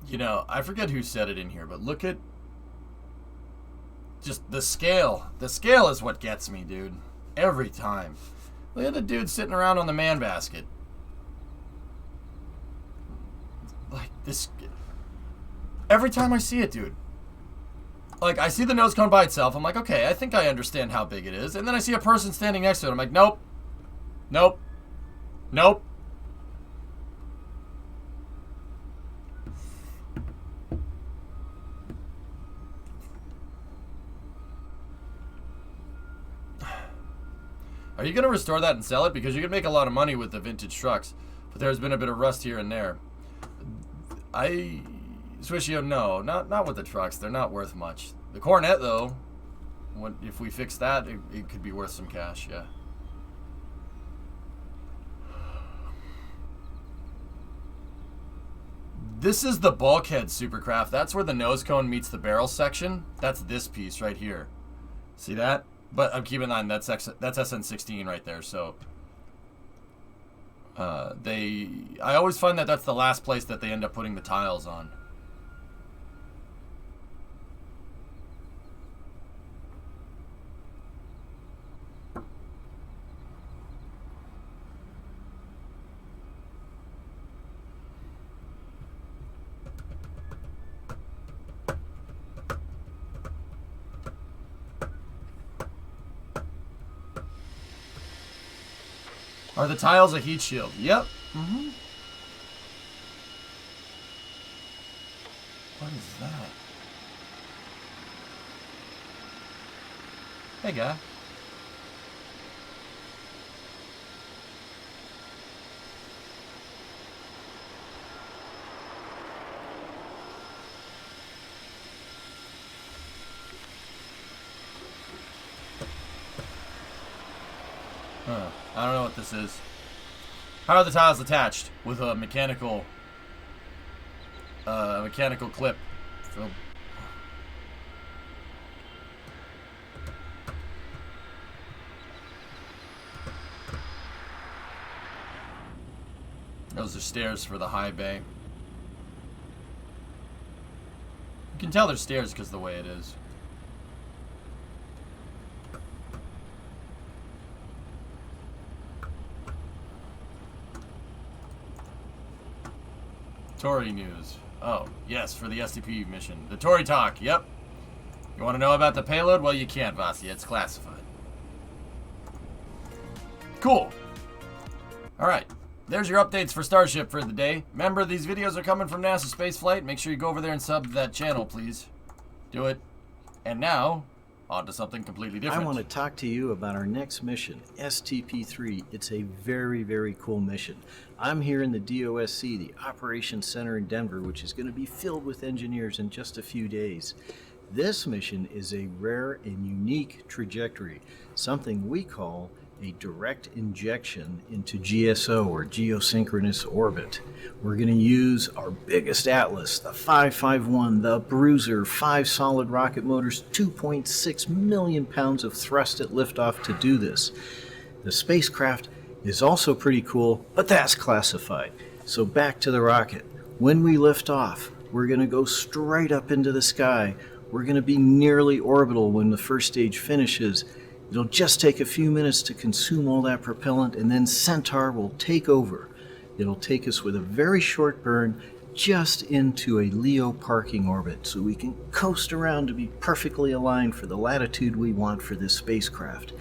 You know, I forget who said it in here, but look at just the scale. The scale is what gets me, dude. Every time. Look at the dude sitting around on the man basket. Like, this... Every time I see it, dude. Like, I see the nose cone by itself. I'm like, okay, I think I understand how big it is. And then I see a person standing next to it. I'm like, nope. Nope. Nope. Are you going to restore that and sell it? Because you can make a lot of money with the vintage trucks. But there's been a bit of rust here and there. Swishio, no. Not with the trucks. They're not worth much. The Coronet, though, if we fix that, it could be worth some cash, yeah. This is the bulkhead supercraft. That's where the nose cone meets the barrel section. That's this piece right here. See that? But I'm keeping in mind that's SN16 right there. So I always find that that's the last place that they end up putting the tiles on. Are the tiles a heat shield? Yep. Mm-hmm. What is that? Hey, guy. Huh. I don't know what this is. How are the tiles attached? With a mechanical clip. Those are stairs for the high bay. You can tell they're stairs because of the way it is. Tory news. Oh, yes, for the STP mission. The Tory talk, yep. You want to know about the payload? Well, you can't, Vasya. It's classified. Cool. Alright. There's your updates for Starship for the day. Remember, these videos are coming from NASA Spaceflight. Make sure you go over there and sub to that channel, please. Do it. And now, on to something completely different. I want to talk to you about our next mission, STP-3. It's a very, very cool mission. I'm here in the DOSC, the Operations Center in Denver, which is going to be filled with engineers in just a few days. This mission is a rare and unique trajectory, something we call a direct injection into GSO, or geosynchronous orbit. We're going to use our biggest Atlas, the 551, the Bruiser, 5 solid rocket motors, 2.6 million pounds of thrust at liftoff to do this. The spacecraft is also pretty cool, but that's classified. So back to the rocket. When we lift off, we're going to go straight up into the sky. We're going to be nearly orbital when the first stage finishes. It'll just take a few minutes to consume all that propellant, and then Centaur will take over. It'll take us with a very short burn just into a LEO parking orbit, so we can coast around to be perfectly aligned for the latitude we want for this spacecraft.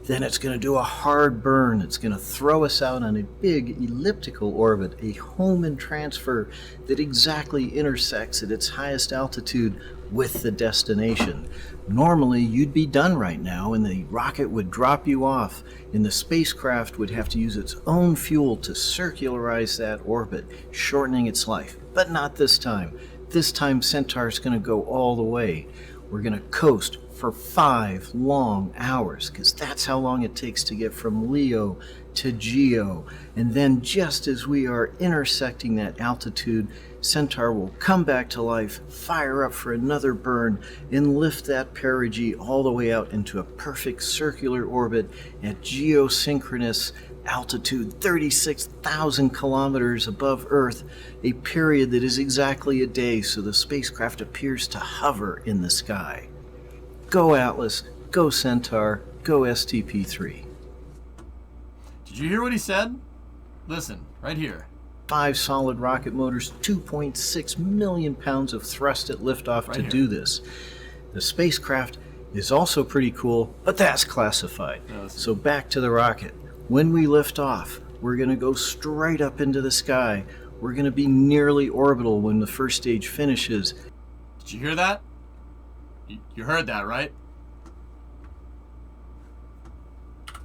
Then it's going to do a hard burn. It's going to throw us out on a big elliptical orbit, a home and transfer that exactly intersects at its highest altitude with the destination. Normally, you'd be done right now, and the rocket would drop you off, and the spacecraft would have to use its own fuel to circularize that orbit, shortening its life. But not this time. This time, Centaur's going to go all the way. We're going to coast for 5 long hours, because that's how long it takes to get from Leo to Geo. And then just as we are intersecting that altitude, Centaur will come back to life, fire up for another burn, and lift that perigee all the way out into a perfect circular orbit at geosynchronous altitude 36,000 kilometers above Earth, a period that is exactly a day, so the spacecraft appears to hover in the sky. Go Atlas, go Centaur, go STP-3. Did you hear what he said? Listen, right here. 5 solid rocket motors, 2.6 million pounds of thrust at liftoff to do this. The spacecraft is also pretty cool, but that's classified. So back to the rocket. When we lift off, we're going to go straight up into the sky. We're going to be nearly orbital when the first stage finishes. Did you hear that? You heard that, right?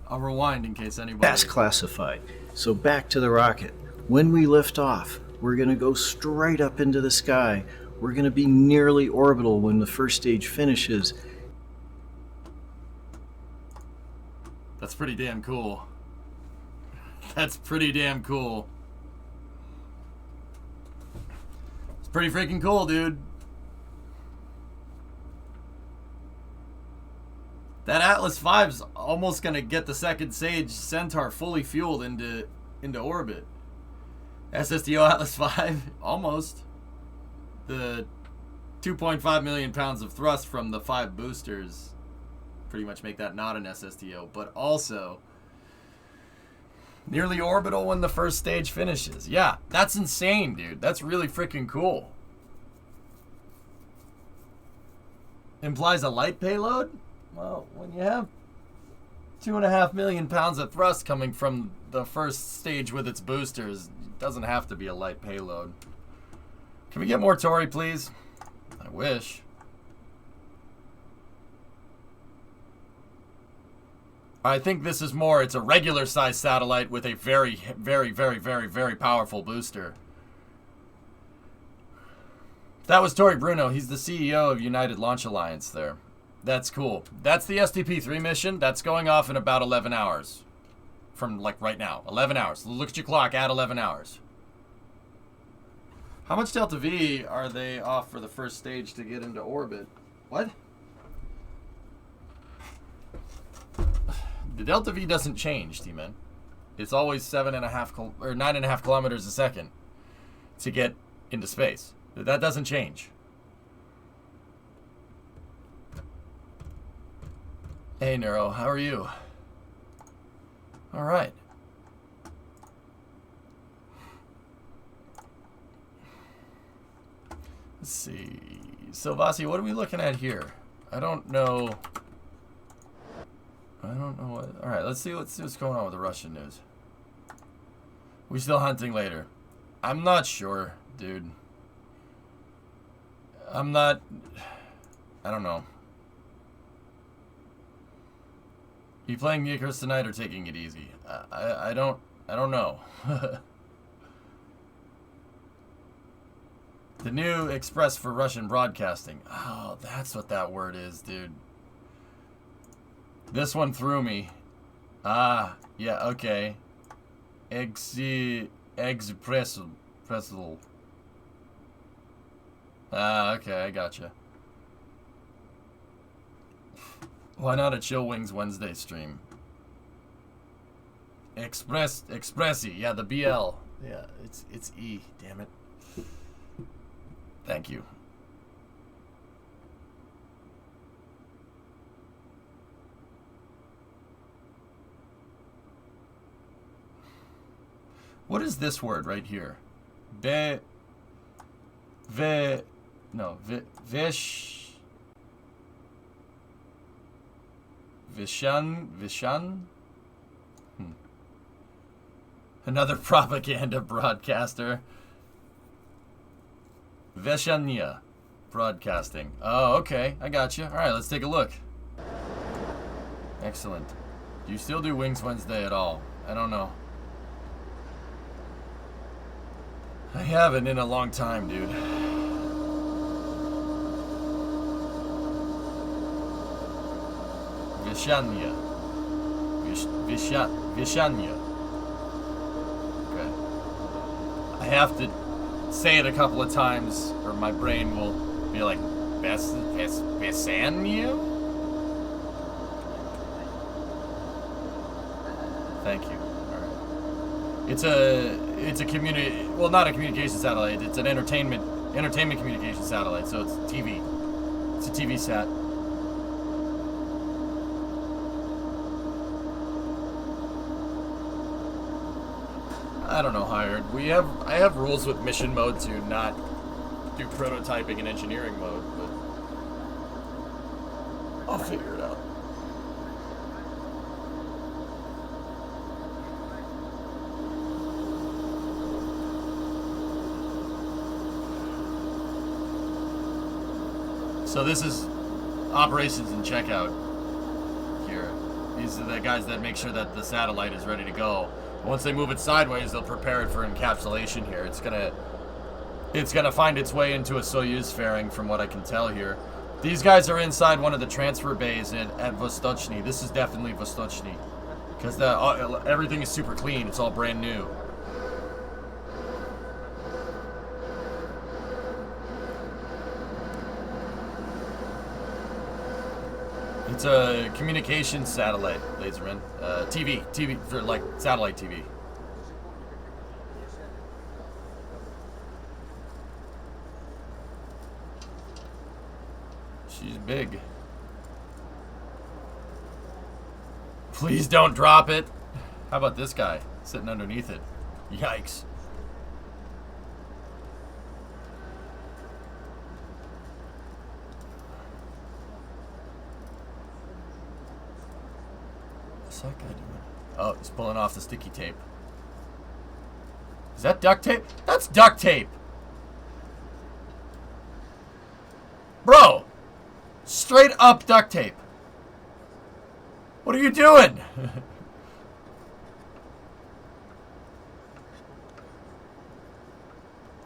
I'll rewind in case anybody... That's classified. So back to the rocket. When we lift off, we're going to go straight up into the sky. We're going to be nearly orbital when the first stage finishes. That's pretty damn cool. That's pretty damn cool. It's pretty freaking cool, dude. That Atlas V's almost gonna get the second stage Centaur fully fueled into orbit. SSDO Atlas V, almost. The 2.5 million pounds of thrust from the 5 boosters pretty much make that not an SSDO, but also nearly orbital when the first stage finishes. Yeah, that's insane, dude. That's really freaking cool. Implies a light payload? Well, when you have 2.5 million pounds of thrust coming from the first stage with its boosters, it doesn't have to be a light payload. Can we get more Tori, please? I wish. I think this is more, it's a regular size satellite with a very, very, very, very, very powerful booster. That was Tori Bruno. He's the CEO of United Launch Alliance there. That's cool. That's the STP-3 mission. That's going off in about 11 hours. From like right now. 11 hours. Look at your clock, add 11 hours. How much Delta V are they off for the first stage to get into orbit? What? The Delta V doesn't change, T-Man. It's always 9.5 kilometers a second to get into space. That doesn't change. Hey, Neuro, how are you? All right. Let's see. So, Vasi, what are we looking at here? I don't know. What. All right, let's see what's going on with the Russian news. We still hunting later? I'm not sure, dude. I don't know. You playing Icarus tonight or taking it easy? I don't know. The new Express for Russian Broadcasting. Oh, that's what that word is, dude. This one threw me. Ah, yeah, okay. Expressal. Ah, okay, I gotcha. Why not a Chill Wings Wednesday stream? Expressi, yeah, the BL. Yeah, it's E, damn it. Thank you. What is this word right here? Vishan? Another propaganda broadcaster. Veshania Broadcasting. Oh, okay. I got you. All right, let's take a look. Excellent. Do you still do Wings Wednesday at all? I don't know. I haven't in a long time, dude. Vishanya. Vishanya. Okay. I have to say it a couple of times, or my brain will be like, Vishanya? Thank you. It's a not a communication satellite. It's an entertainment communication satellite. So it's TV. It's a TV sat. I don't know, Hired. I have rules with mission mode to not do prototyping and engineering mode, but I'll figure it out. So this is operations and checkout here. These are the guys that make sure that the satellite is ready to go. Once they move it sideways, they'll prepare it for encapsulation here. It's gonna find its way into a Soyuz fairing, from what I can tell here. These guys are inside one of the transfer bays at Vostochny. This is definitely Vostochny, because everything is super clean. It's all brand new. It's a communications satellite, Laserman. TV for like satellite TV. She's big. Please don't drop it. How about this guy sitting underneath it? Yikes. What's that guy doing? Oh, he's pulling off the sticky tape. Is that duct tape? That's duct tape! Bro! Straight up duct tape. What are you doing?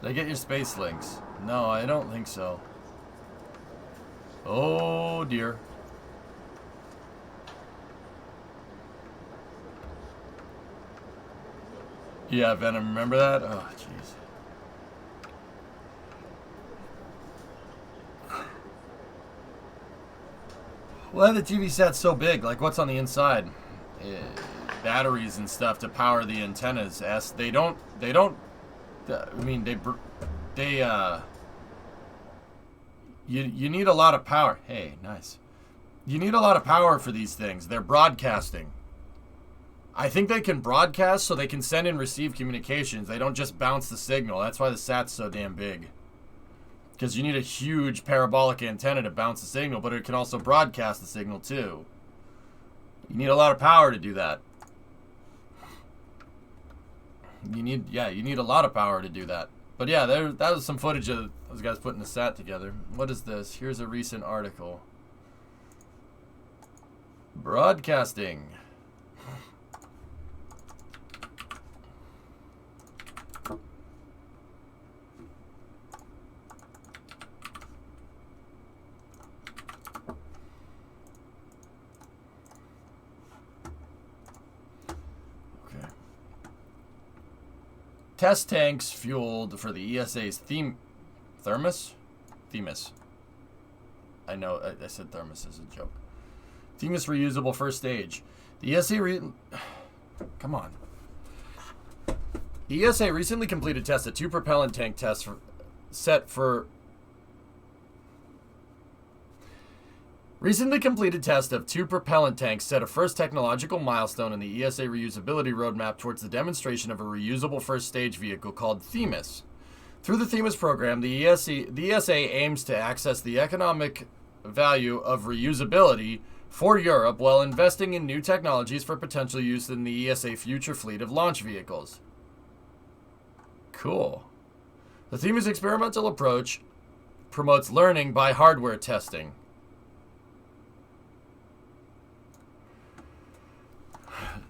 Did I get your space links? No, I don't think so. Oh dear. Yeah, Venom, remember that? Oh, jeez. Well, the TV set's so big. Like, what's on the inside? Batteries and stuff to power the antennas. They don't. I mean, you need a lot of power. Hey, nice. You need a lot of power for these things. They're broadcasting. I think they can broadcast so they can send and receive communications. They don't just bounce the signal. That's why the sat's so damn big. Because you need a huge parabolic antenna to bounce the signal, but it can also broadcast the signal too. You need a lot of power to do that. You need a lot of power to do that. But yeah, that was some footage of those guys putting the sat together. What is this? Here's a recent article. Broadcasting. Test tanks fueled for the ESA's Themis? I know, I said Thermos as a joke. Themis reusable first stage. The ESA Come on. The ESA recently completed tests of 2 propellant tank tests Recently completed test of 2 propellant tanks set a first technological milestone in the ESA reusability roadmap towards the demonstration of a reusable first stage vehicle called Themis. Through the Themis program, the ESA aims to access the economic value of reusability for Europe while investing in new technologies for potential use in the ESA future fleet of launch vehicles. Cool. The Themis experimental approach promotes learning by hardware testing.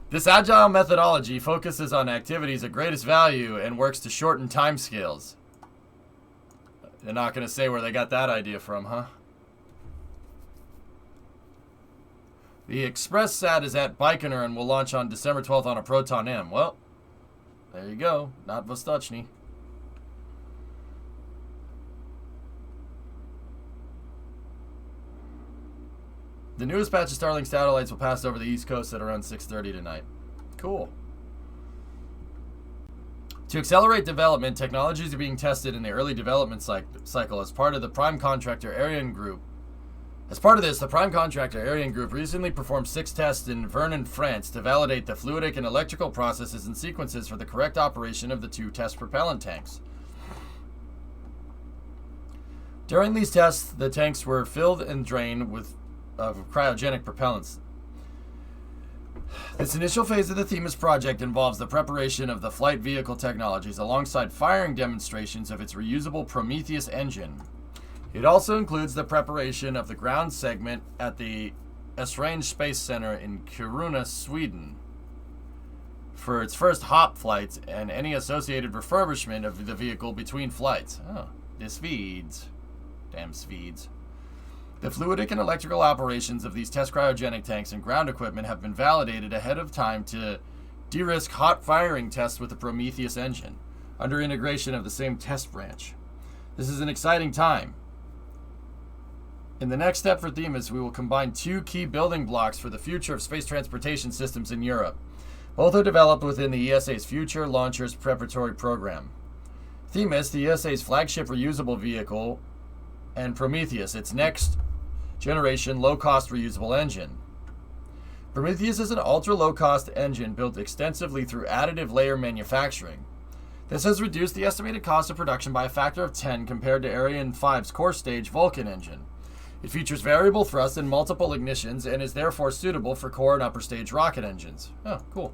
This agile methodology focuses on activities of greatest value and works to shorten timescales. They're not going to say where they got that idea from, huh? The Express Sat is at Baikonur and will launch on December 12th on a Proton M. Well, there you go. Not Vostochny. The newest batch of Starling Satellites will pass over the East Coast at around 6:30 tonight. Cool. To accelerate development, technologies are being tested in the early development cycle as part of the prime contractor Ariane Group. As part of this, the prime contractor Ariane Group recently performed 6 tests in Vernon, France to validate the fluidic and electrical processes and sequences for the correct operation of the 2 test propellant tanks. During these tests, the tanks were filled and drained with cryogenic propellants. This initial phase of the Themis project involves the preparation of the flight vehicle technologies alongside firing demonstrations of its reusable Prometheus engine. It also includes the preparation of the ground segment at the Esrange Space Center in Kiruna, Sweden, for its first hop flights and any associated refurbishment of the vehicle between flights. Oh, the Swedes. Damn Swedes. The fluidic and electrical operations of these test cryogenic tanks and ground equipment have been validated ahead of time to de-risk hot firing tests with the Prometheus engine, under integration of the same test branch. This is an exciting time. In the next step for Themis, we will combine 2 key building blocks for the future of space transportation systems in Europe. Both are developed within the ESA's Future Launchers Preparatory Program. Themis, the ESA's flagship reusable vehicle, and Prometheus, its next generation low-cost reusable engine. Prometheus is an ultra-low-cost engine built extensively through additive layer manufacturing. This has reduced the estimated cost of production by a factor of 10 compared to Ariane 5's core stage Vulcan engine. It features variable thrust and multiple ignitions and is therefore suitable for core and upper stage rocket engines. Oh, cool.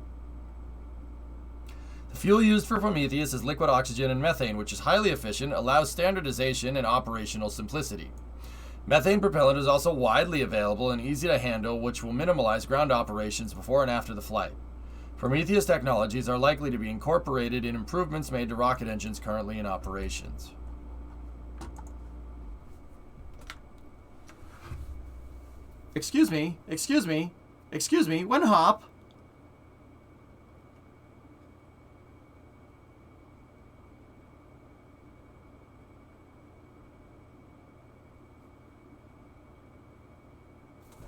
The fuel used for Prometheus is liquid oxygen and methane, which is highly efficient, allows standardization and operational simplicity. Methane propellant is also widely available and easy to handle, which will minimize ground operations before and after the flight. Prometheus technologies are likely to be incorporated in improvements made to rocket engines currently in operations. Excuse me, when hop?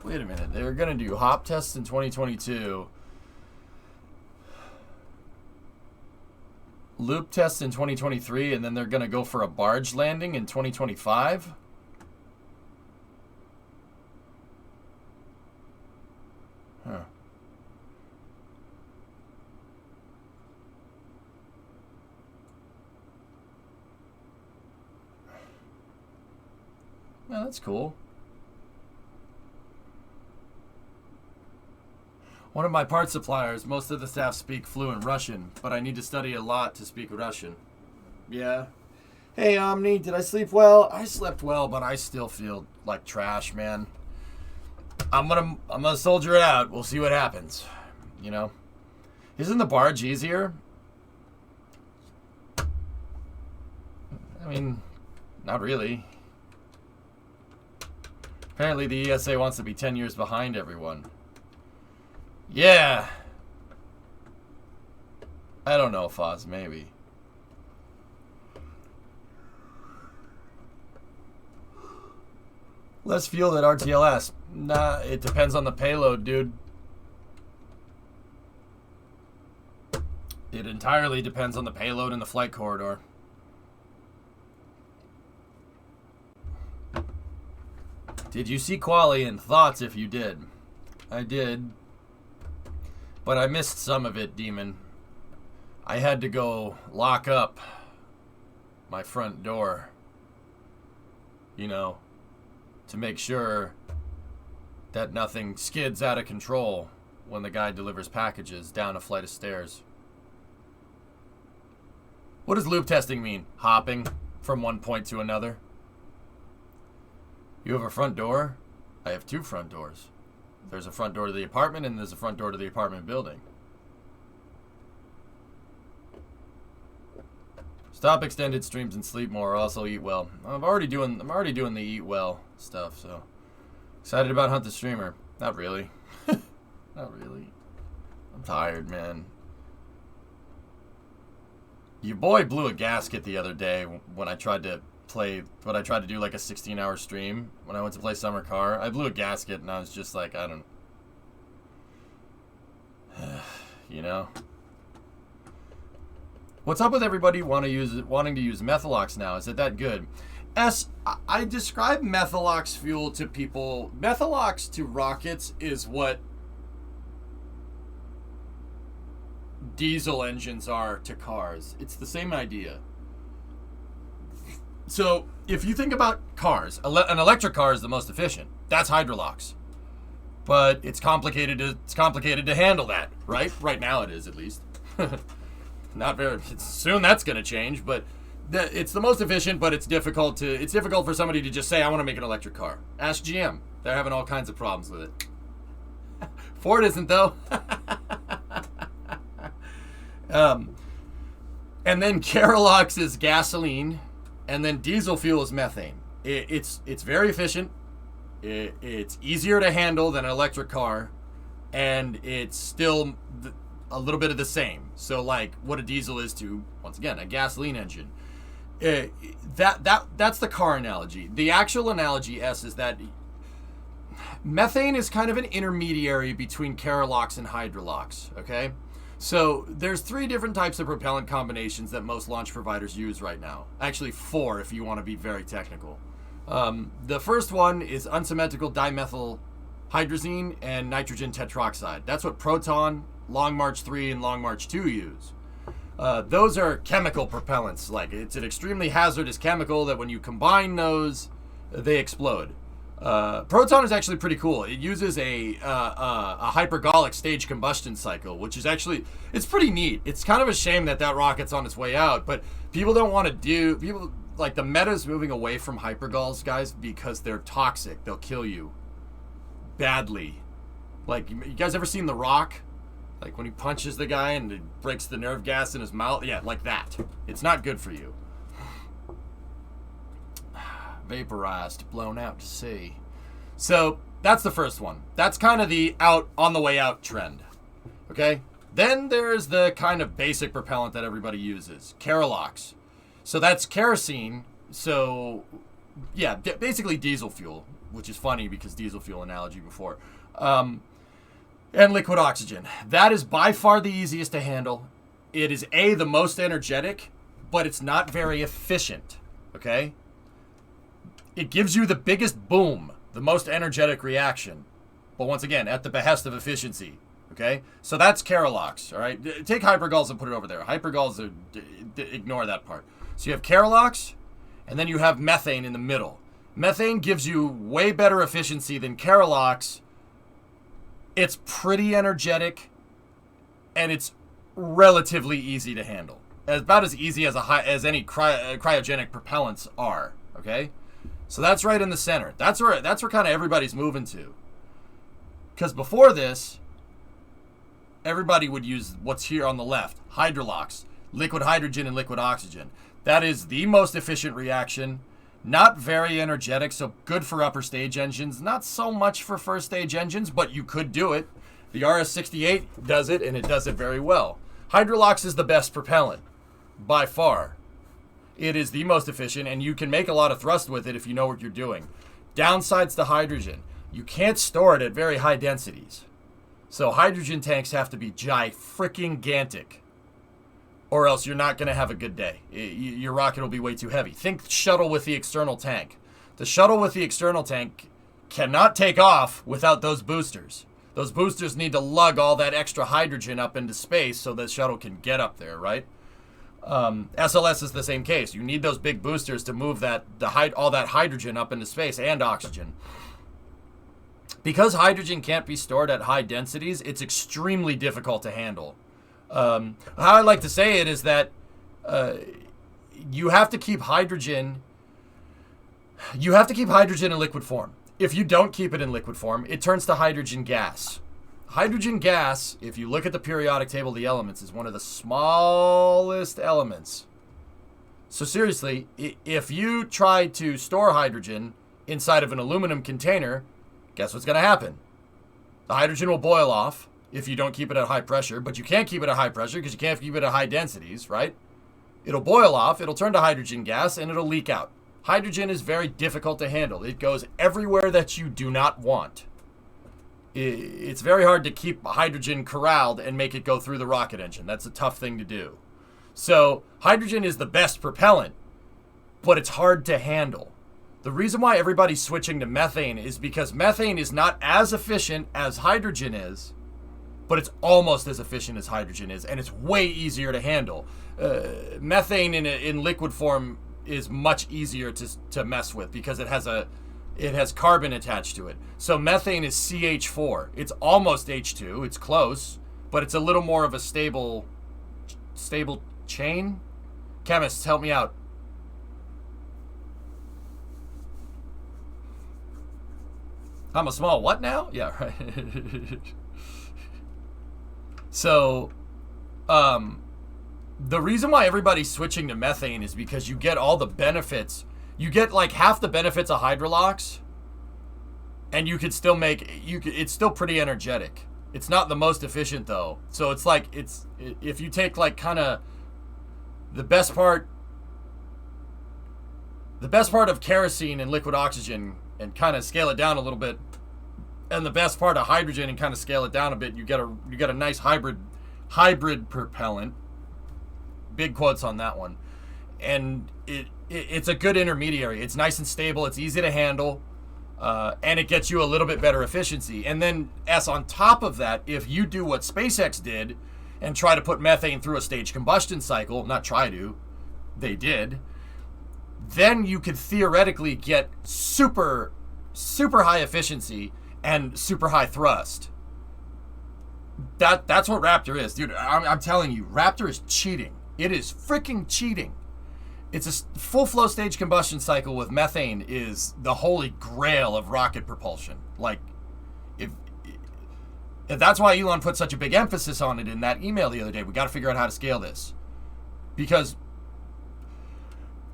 Wait a minute, they're going to do hop tests in 2022. Loop tests in 2023, and then they're going to go for a barge landing in 2025? Huh. Well, that's cool. One of my parts suppliers, most of the staff speak fluent Russian, but I need to study a lot to speak Russian. Yeah. Hey, Omni, did I sleep well? I slept well, but I still feel like trash, man. I'm gonna soldier it out. We'll see what happens. You know? Isn't the barge easier? I mean, not really. Apparently the ESA wants to be 10 years behind everyone. Yeah. I don't know, Foz, maybe. Less fuel at RTLS. Nah, it depends on the payload, dude. It entirely depends on the payload and the flight corridor. Did you see Quali, and thoughts if you did? I did. But I missed some of it, Demon. I had to go lock up my front door. You know, to make sure that nothing skids out of control when the guy delivers packages down a flight of stairs. What does loop testing mean? Hopping from one point to another? You have a front door? I have 2 front doors. There's a front door to the apartment and there's a front door to the apartment building. Stop extended streams and sleep more. Also eat well. I'm already doing the eat well stuff, so excited about Hunt the Streamer. Not really. Not really. I'm tired, man. Your boy blew a gasket the other day when I tried to do like a 16-hour stream when I went to play Summer Car. I blew a gasket and I was just like, I don't... you know? What's up with everybody wanting to use Methalox now? Is it that good? I describe Methalox fuel to people. Methalox to rockets is what diesel engines are to cars. It's the same idea. So if you think about cars, an electric car is the most efficient. That's Hydrolox. But it's complicated to handle that, right? Right now it is, at least. Not very. Soon that's going to change, but it's the most efficient. But it's difficult for somebody to just say, "I want to make an electric car." Ask GM; they're having all kinds of problems with it. Ford isn't though. And then Kerolox is gasoline, and then diesel fuel is methane. It's very efficient. It's easier to handle than an electric car, and it's still a little bit of the same. So like what a diesel is to, once again, a gasoline engine. That's the car analogy. The actual analogy, is that methane is kind of an intermediary between Kerolox and Hydrolox, okay? So there's 3 different types of propellant combinations that most launch providers use right now. Actually 4 if you want to be very technical. The first one is unsymmetrical dimethyl hydrazine and nitrogen tetroxide. That's what Proton, Long March 3, and Long March 2 use. Those are chemical propellants. Like, it's an extremely hazardous chemical that when you combine those, they explode. Proton is actually pretty cool. It uses a hypergolic stage combustion cycle, which is actually, it's pretty neat. It's kind of a shame that rocket's on its way out, but people don't want to do, like the meta's moving away from hypergols, guys, because they're toxic. They'll kill you badly. Like, you guys ever seen The Rock? Like when he punches the guy and it breaks the nerve gas in his mouth? Yeah, like that. It's not good for you. Vaporized, blown out to sea. So that's the first one. That's kind of the on the way out trend. Okay? Then there's the kind of basic propellant that everybody uses, Kerolox. So that's kerosene. So yeah, basically diesel fuel, which is funny because diesel fuel analogy before. And liquid oxygen. That is by far the easiest to handle. It is the most energetic, but it's not very efficient. Okay? It gives you the biggest boom, the most energetic reaction. But once again, at the behest of efficiency. Okay? So that's Kerolox. All right? Take hypergols and put it over there. Hypergols, ignore that part. So you have Kerolox, and then you have methane in the middle. Methane gives you way better efficiency than Kerolox. It's pretty energetic, and it's relatively easy to handle. About as easy as any cryogenic propellants are. Okay? So that's right in the center. That's where kind of everybody's moving to. Because before this, everybody would use what's here on the left. Hydrolox, liquid hydrogen and liquid oxygen. That is the most efficient reaction. Not very energetic, so good for upper stage engines. Not so much for first stage engines, but you could do it. The RS-68 does it, and it does it very well. Hydrolox is the best propellant, by far. It is the most efficient, and you can make a lot of thrust with it if you know what you're doing. Downsides to hydrogen. You can't store it at very high densities. So hydrogen tanks have to be freaking-gantic, or else you're not going to have a good day. Your rocket will be way too heavy. Think shuttle with the external tank. The shuttle with the external tank cannot take off without those boosters. Those boosters need to lug all that extra hydrogen up into space so the shuttle can get up there, right? SLS is the same case. You need those big boosters to move all that hydrogen up into space and oxygen. Because hydrogen can't be stored at high densities, it's extremely difficult to handle. How I like to say it is that you have to keep hydrogen in liquid form. If you don't keep it in liquid form, it turns to hydrogen gas. Hydrogen gas, if you look at the periodic table of the elements, is one of the smallest elements. So seriously, if you try to store hydrogen inside of an aluminum container, guess what's going to happen? The hydrogen will boil off if you don't keep it at high pressure, but you can't keep it at high pressure because you can't keep it at high densities, right? It'll boil off, it'll turn to hydrogen gas, and it'll leak out. Hydrogen is very difficult to handle. It goes everywhere that you do not want. It's very hard to keep hydrogen corralled and make it go through the rocket engine. That's a tough thing to do. So hydrogen is the best propellant, but it's hard to handle. The reason why everybody's switching to methane is because methane is not as efficient as hydrogen is, but it's almost as efficient as hydrogen is, and it's way easier to handle. Methane in liquid form is much easier to mess with because it has carbon attached to it. So methane is CH4. It's almost H2. It's close, but it's a little more of a stable chain. Chemists, help me out. I'm a small what now? Yeah, right. So, the reason why everybody's switching to methane is because you get all the benefits. You get like half the benefits of hydrolox, and you could still it's still pretty energetic. It's not the most efficient though. So it's like, if you take like kind of the best part of kerosene and liquid oxygen and kind of scale it down a little bit, and the best part of hydrogen and kind of scale it down a bit, you get a nice hybrid propellant. Big quotes on that one. And it's a good intermediary. It's nice and stable. It's easy to handle. And it gets you a little bit better efficiency. And then on top of that, if you do what SpaceX did and try to put methane through a staged combustion cycle, not try to, they did, then you could theoretically get super high efficiency and super high thrust. That's what Raptor is, dude. I'm telling you, Raptor is cheating. It is freaking cheating. It's a full flow stage combustion cycle with methane is the holy grail of rocket propulsion. Like, if that's why Elon put such a big emphasis on it in that email the other day. We got to figure out how to scale this, because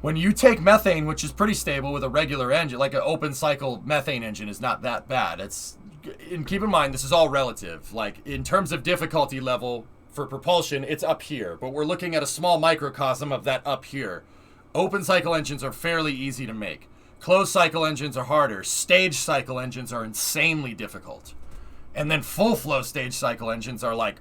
when you take methane, which is pretty stable with a regular engine, like an open cycle methane engine is not that bad. And keep in mind, this is all relative. Like, in terms of difficulty level for propulsion, it's up here, but we're looking at a small microcosm of that up here. Open cycle engines are fairly easy to make. Closed cycle engines are harder. Stage cycle engines are insanely difficult. And then full flow stage cycle engines are like...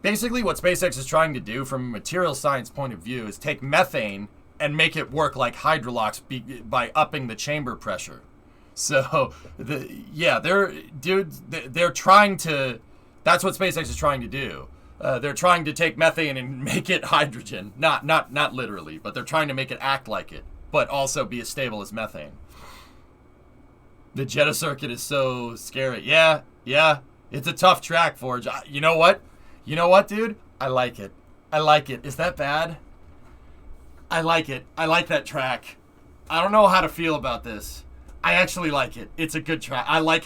Basically, what SpaceX is trying to do from a material science point of view is take methane and make it work like hydrolox by upping the chamber pressure. So, they're trying to... That's what SpaceX is trying to do. They're trying to take methane and make it hydrogen. Not literally, but they're trying to make it act like it, but also be as stable as methane. The Jetta circuit is so scary. Yeah, it's a tough track, Forge. You know what, dude? I like it. Is that bad? I like it. I like that track. I don't know how to feel about this. I actually like it. It's a good track. I like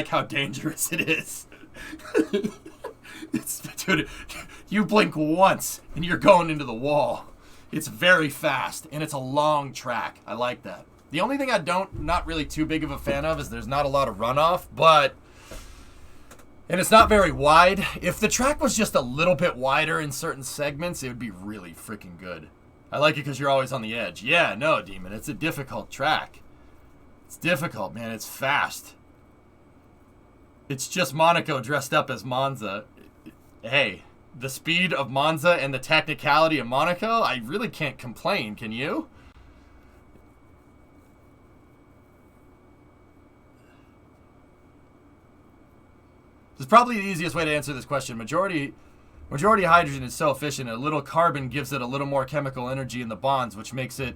how dangerous it is. Dude, you blink once and you're going into the wall. It's very fast and it's a long track. I like that. The only thing not really too big of a fan of is there's not a lot of runoff, and it's not very wide. If the track was just a little bit wider in certain segments, it would be really freaking good. I like it because you're always on the edge. Yeah, no, Demon, it's a difficult track. It's difficult, man. It's fast. It's just Monaco dressed up as Monza. Hey, the speed of Monza and the technicality of Monaco, I really can't complain, can you? This is probably the easiest way to answer this question. Majority hydrogen is so efficient, a little carbon gives it a little more chemical energy in the bonds, which makes it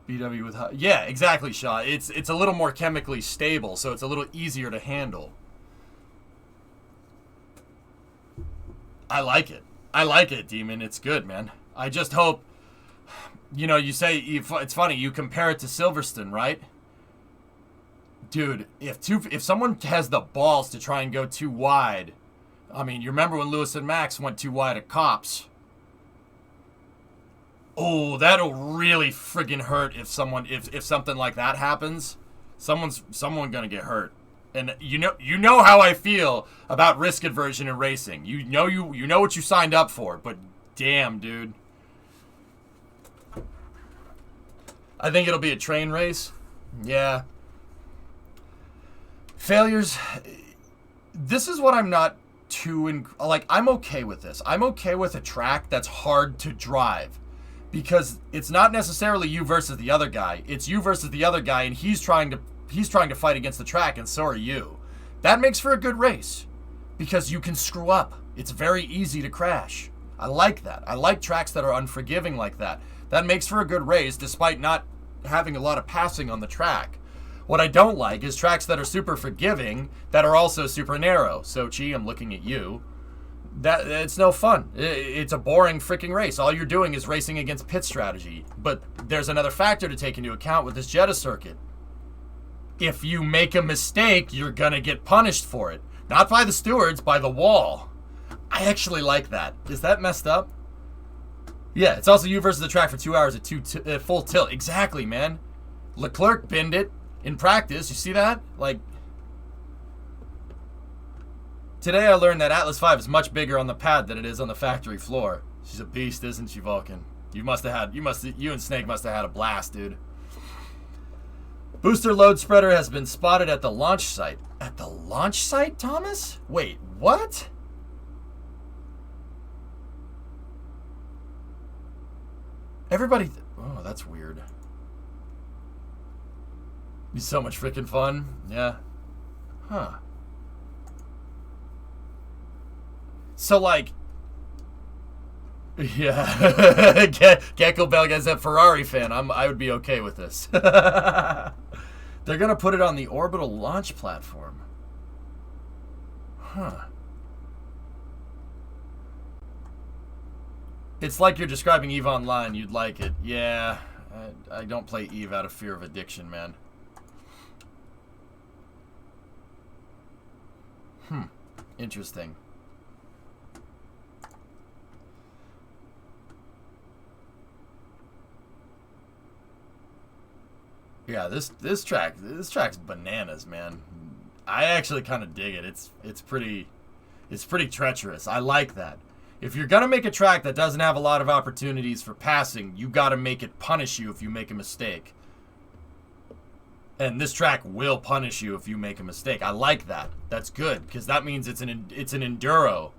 BW with high. Yeah, exactly, Shaw. It's a little more chemically stable, so it's a little easier to handle. I like it, Demon. It's good, man. I just hope, you say, it's funny, you compare it to Silverstone, right? Dude, if someone has the balls to try and go too wide, I mean, you remember when Lewis and Max went too wide at Cops? Oh, that'll really friggin' hurt if something like that happens. Someone gonna get hurt. And you know how I feel about risk aversion in racing. You know what you signed up for, but damn, dude. I think it'll be a train race. Yeah. Failures. This is what I'm not too I'm okay with this. I'm okay with a track that's hard to drive. Because it's not necessarily you versus the other guy. It's you versus the other guy, and he's trying to fight against the track, and so are you. That makes for a good race. Because you can screw up. It's very easy to crash. I like that. I like tracks that are unforgiving like that. That makes for a good race, despite not having a lot of passing on the track. What I don't like is tracks that are super forgiving that are also super narrow. Sochi, I'm looking at you. It's no fun. It's a boring freaking race. All you're doing is racing against pit strategy. But there's another factor to take into account with this Jeddah circuit. If you make a mistake, you're gonna get punished for it. Not by the stewards, by the wall. I actually like that. Is that messed up? Yeah, it's also you versus the track for 2 hours at full tilt. Exactly, man. Leclerc binned it in practice. You see that? Like, today I learned that Atlas V is much bigger on the pad than it is on the factory floor. She's a beast, isn't she, Vulcan? You and Snake must have had a blast, dude. Booster load spreader has been spotted at the launch site. At the launch site, Thomas? Wait, what? Everybody... oh, that's weird. Be so much freaking fun. Yeah. Huh. So, like... yeah. Gecko Belga's a Ferrari fan. I would be okay with this. They're going to put it on the orbital launch platform. Huh. It's like you're describing EVE Online. You'd like it. Yeah. I don't play EVE out of fear of addiction, man. Interesting. Yeah, this track's bananas, man. I actually kind of dig it. It's pretty treacherous. I like that. If you're gonna make a track that doesn't have a lot of opportunities for passing, you gotta make it punish you if you make a mistake. And this track will punish you if you make a mistake. I like that. That's good, because that means it's an enduro.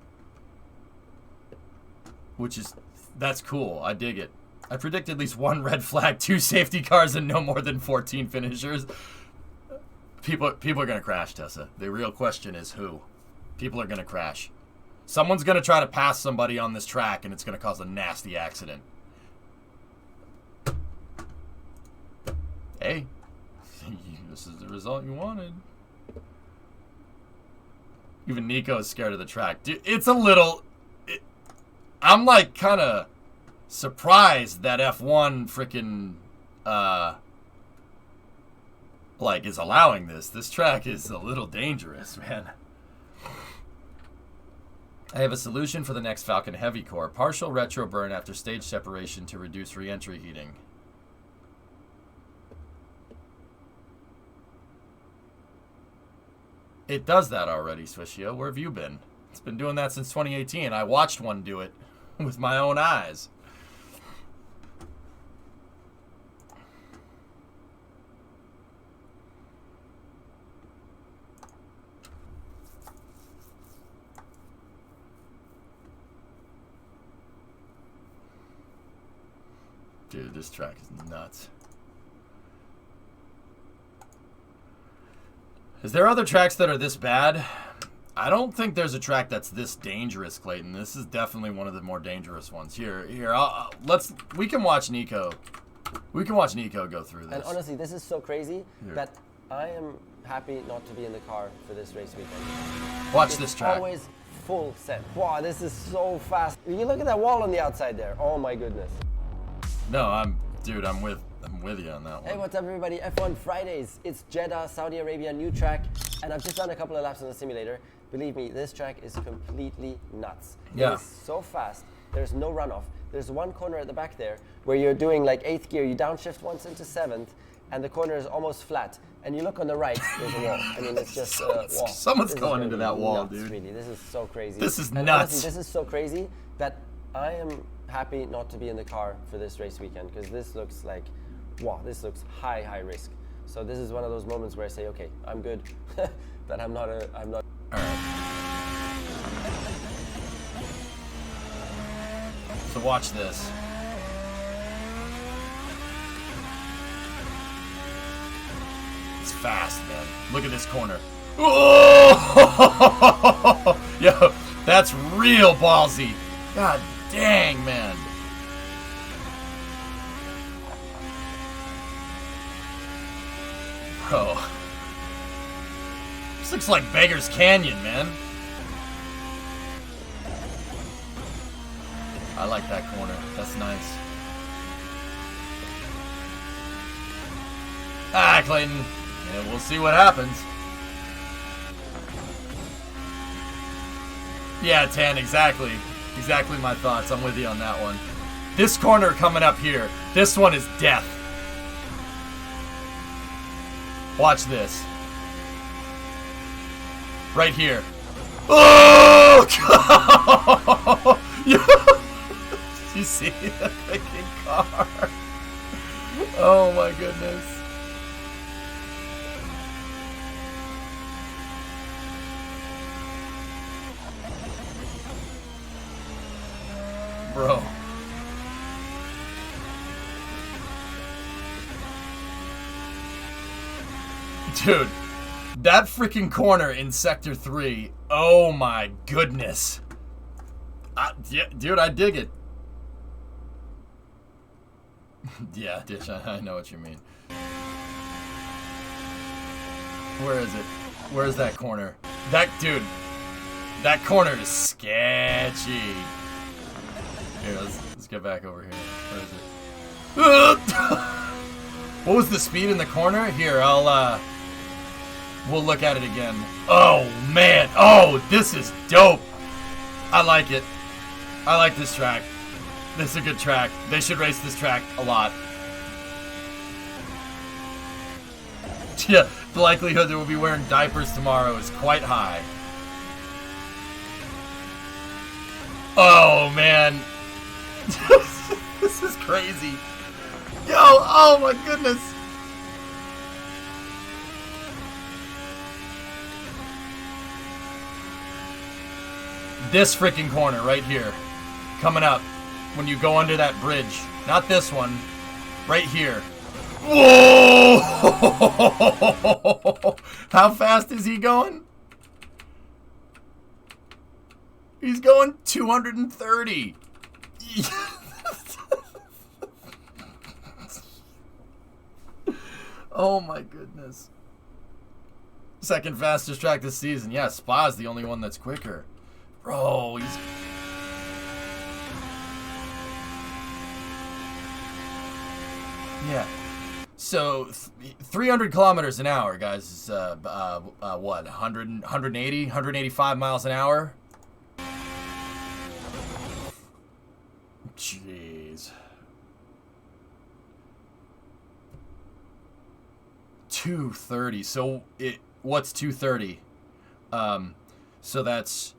That's cool. I dig it. I predict at least 1 red flag, 2 safety cars, and no more than 14 finishers. People are gonna crash, Tessa. The real question is who. People are gonna crash. Someone's gonna try to pass somebody on this track, and it's gonna cause a nasty accident. Hey, this is the result you wanted. Even Nico is scared of the track. Dude, it's a little... I'm like kind of surprised that F1 freaking like is allowing this. This track is a little dangerous, man. I have a solution for the next Falcon Heavy Core. Partial retro burn after stage separation to reduce re-entry heating. It does that already, Swishio. Where have you been? It's been doing that since 2018. I watched one do it with my own eyes. Dude, this track is nuts. Is there other tracks that are this bad? I don't think there's a track that's this dangerous, Clayton. This is definitely one of the more dangerous ones. Here, we can watch Nico. We can watch Nico go through this. And honestly, this is so crazy that I am happy not to be in the car for this race weekend. Watch this track. Always full set. Wow, this is so fast. You look at that wall on the outside there. Oh my goodness. No, I'm with you on that one. Hey, what's up everybody? F1 Fridays. It's Jeddah, Saudi Arabia, new track. And I've just done a couple of laps on the simulator. Believe me, this track is completely nuts. Yeah. It is so fast. There's no runoff. There's one corner at the back there where you're doing like 8th gear. You downshift once into 7th. and the corner is almost flat. And you look on the right, there's a wall. I mean, it's just a wall. Someone's This is going gonna into be that wall, nuts, dude. Really, this is so crazy. This is And nuts. honestly, this is so crazy that I am happy not to be in the car for this race weekend, because this looks like, wow, this looks high risk. So this is one of those moments where I say, okay, I'm good, that I'm not. All right. So watch this. It's fast, man. Look at this corner. Oh! Yo, that's real ballsy. God dang, man. Bro. This looks like Beggar's Canyon, man. I like that corner. That's nice. Ah, Clayton. Yeah, we'll see what happens. Yeah, Tan, exactly. Exactly my thoughts. I'm with you on that one. This corner coming up here. This one is death. Watch this. Right here. Oh! You see the freaking car? Oh my goodness. Bro. Dude, that freaking corner in Sector 3. Oh my goodness. Yeah, dude, I dig it. Yeah, Dish, I know what you mean. Where is it? Where's that corner? Dude, that corner is sketchy. Here, let's get back over here. Where is it? What was the speed in the corner? Here, we'll look at it again. Oh, man. Oh, this is dope. I like it. I like this track. This is a good track. They should race this track a lot. Yeah, the likelihood that we'll be wearing diapers tomorrow is quite high. Oh, man. This is crazy. Yo, oh my goodness. This freaking corner right here. Coming up. When you go under that bridge. Not this one. Right here. Whoa! How fast is he going? He's going 230. Oh my goodness. Second fastest track this season. Yeah, Spa's the only one that's quicker. Bro, he's... Yeah. So, 300 kilometers an hour, guys, is, what, 180, 185 miles an hour? Jeez. 230. So, what's 230? So that's...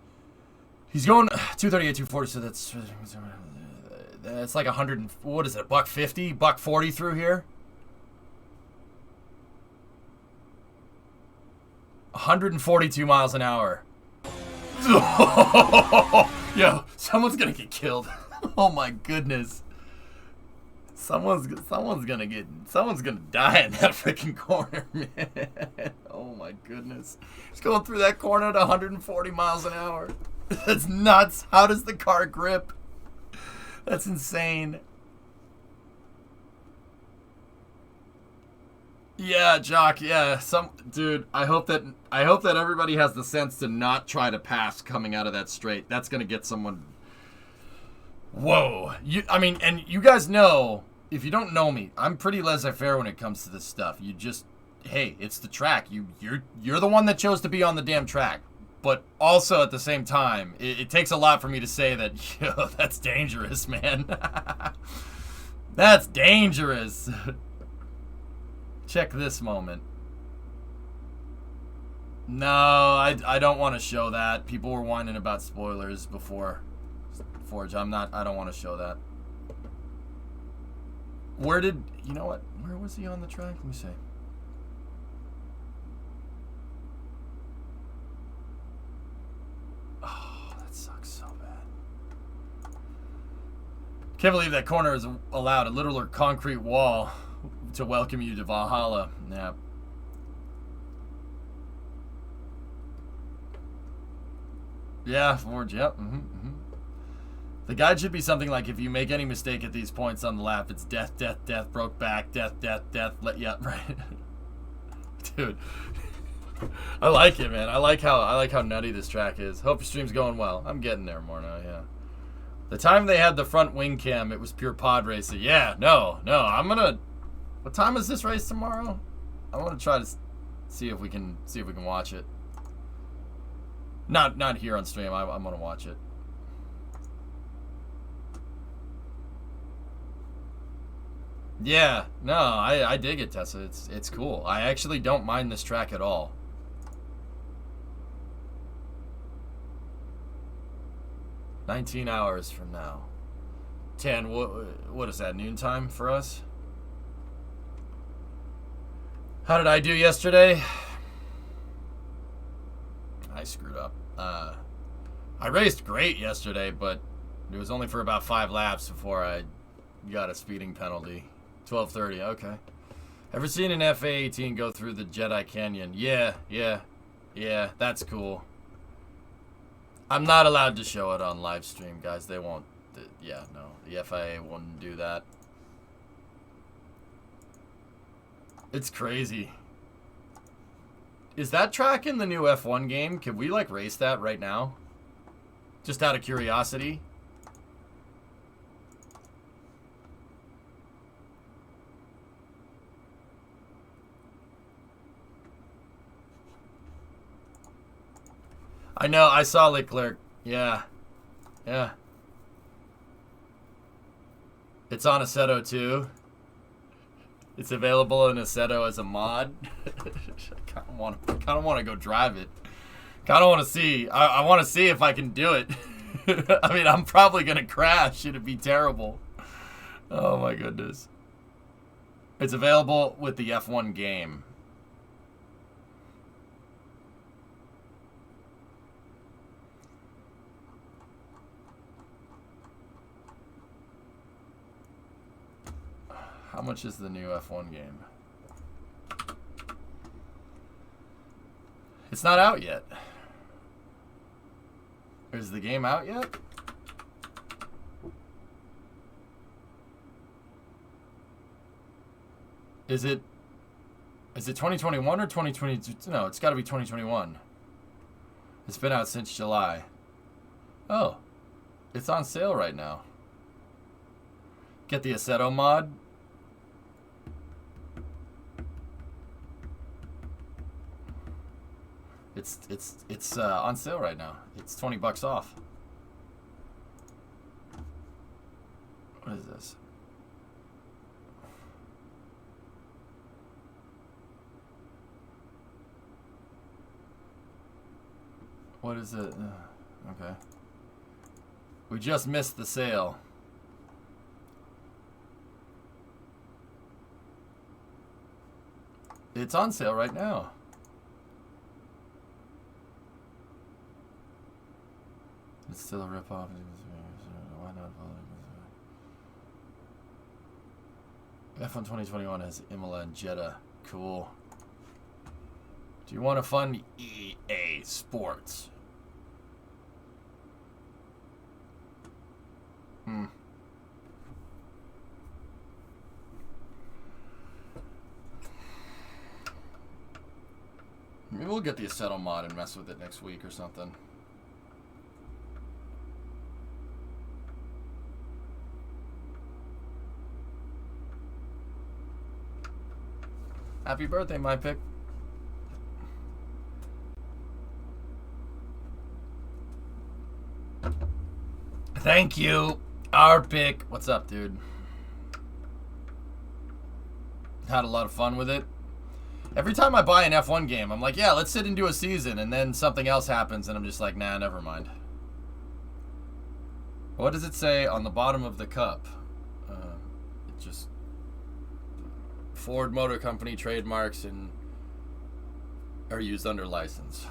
He's going 238, 240, so that's like 100, what is it, $150, $140 through here? 142 miles an hour. Yo, someone's gonna get killed. Oh my goodness. Someone's gonna die in that freaking corner, man. Oh my goodness. He's going through that corner at 140 miles an hour. That's nuts. How does the car grip? That's insane. Yeah, Jock, yeah. Dude, I hope that everybody has the sense to not try to pass coming out of that straight. That's gonna get someone. Whoa. And you guys know, if you don't know me, I'm pretty laissez-faire when it comes to this stuff. You just, hey, it's the track. You're the one that chose to be on the damn track. But also at the same time, it takes a lot for me to say that, yo, that's dangerous, man. That's dangerous. Check this moment. No, I don't want to show that. People were whining about spoilers before Forge. I don't want to show that. You know what? Where was he on the track? Let me see. Oh, that sucks so bad. Can't believe that corner is allowed. A literal concrete wall to welcome you to Valhalla. Yeah. Yeah, Forge, yep. The guide should be something like, if you make any mistake at these points on the lap, it's death, death, death, broke back, death, death, death, yeah, right. Dude. I like it, man. I like how nutty this track is. Hope your stream's going well. I'm getting there more now, yeah. The time they had the front wing cam, it was pure pod racing. Yeah, no, I'm gonna... What time is this race tomorrow? I want to try to see if we can watch it. Not here on stream. I'm gonna watch it. Yeah, no, I dig it, Tessa. It's cool. I actually don't mind this track at all. "19 hours from now." 10. What is that? Noontime for us? How did I do yesterday? I screwed up. I raced great yesterday, but it was only for about 5 laps before I got a speeding penalty. 12:30, okay. Ever seen an FA-18 go through the Jedi Canyon? Yeah, that's cool. I'm not allowed to show it on live stream, guys. They won't. Yeah, no. The FIA wouldn't do that. It's crazy. Is that track in the new F1 game? Can we, like, race that right now? Just out of curiosity. I know, I saw Leclerc. Yeah. It's on Assetto too. It's available in Assetto as a mod. I kind of want to go drive it. Kind of want to see. I want to see if I can do it. I mean, I'm probably gonna crash. It'd be terrible. Oh my goodness. It's available with the F1 game. How much is the new F1 game? It's not out yet. Is the game out yet? Is it 2021 or 2022? No, it's got to be 2021. It's been out since July. Oh, it's on sale right now. Get the Assetto mod. It's on sale right now. It's $20 off. What is this? What is it? Okay. We just missed the sale. It's on sale right now. It's still a ripoff. Why not? F1 2021 has Imola and Jeddah. Cool. Do you want to fund EA Sports? Maybe we'll get the Assetto mod and mess with it next week or something. Happy birthday, my pick. Thank you. Our pick. What's up, dude? Had a lot of fun with it. Every time I buy an F1 game, I'm like, yeah, let's sit and do a season, and then something else happens, and I'm just like, nah, never mind. What does it say on the bottom of the cup? It just Ford Motor Company trademarks and are used under license.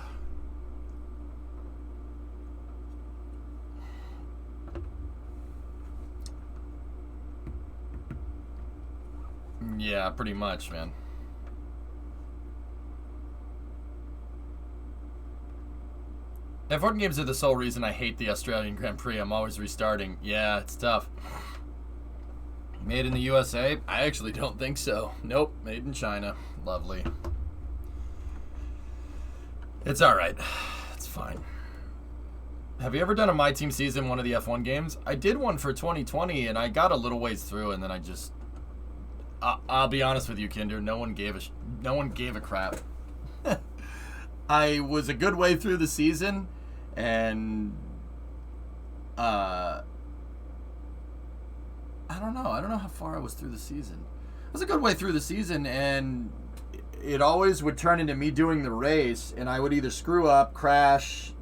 Yeah, pretty much, man. F1 games are the sole reason I hate the Australian Grand Prix. I'm always restarting. Yeah, it's tough. Made in the USA? I actually don't think so. Nope, made in China. Lovely. It's alright. It's fine. Have you ever done a My Team season, one of the F1 games? I did one for 2020, and I got a little ways through, and then I just... I'll be honest with you, Kinder. No one gave a crap. I was a good way through the season, and I don't know. I don't know how far I was through the season. I was a good way through the season, and it always would turn into me doing the race, and I would either screw up, crash,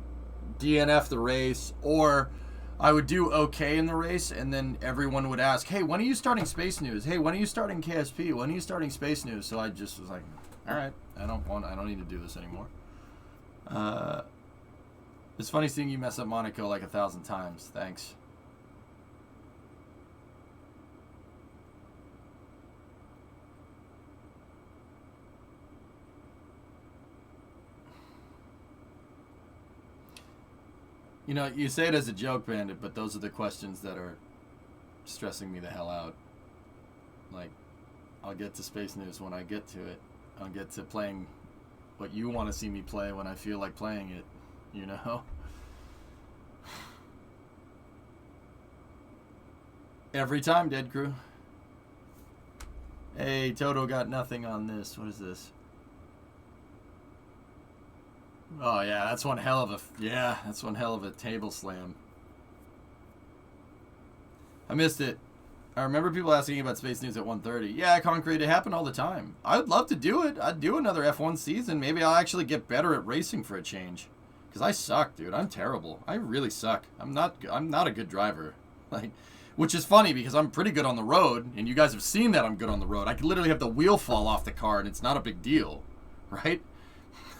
DNF the race, or I would do okay in the race, and then everyone would ask, hey, when are you starting Space News? Hey, when are you starting KSP? When are you starting Space News? So I just was like, all right, I don't need to do this anymore. It's funny seeing you mess up Monaco like 1,000 times. Thanks. You know, you say it as a joke, Bandit, but those are the questions that are stressing me the hell out. Like, I'll get to Space News when I get to it. I'll get to playing what you want to see me play when I feel like playing it, you know? Every time, Dead Crew. Hey, Toto got nothing on this. What is this? Oh yeah, that's one hell of a table slam. I missed it. I remember people asking about Space News at 1:30. Yeah, Concrete, it happened all the time. I would love to do it. I'd do another F1 season. Maybe I'll actually get better at racing for a change. Cause I suck, dude. I'm terrible. I really suck. I'm not a good driver. Like, which is funny because I'm pretty good on the road, and you guys have seen that I'm good on the road. I could literally have the wheel fall off the car, and it's not a big deal, right?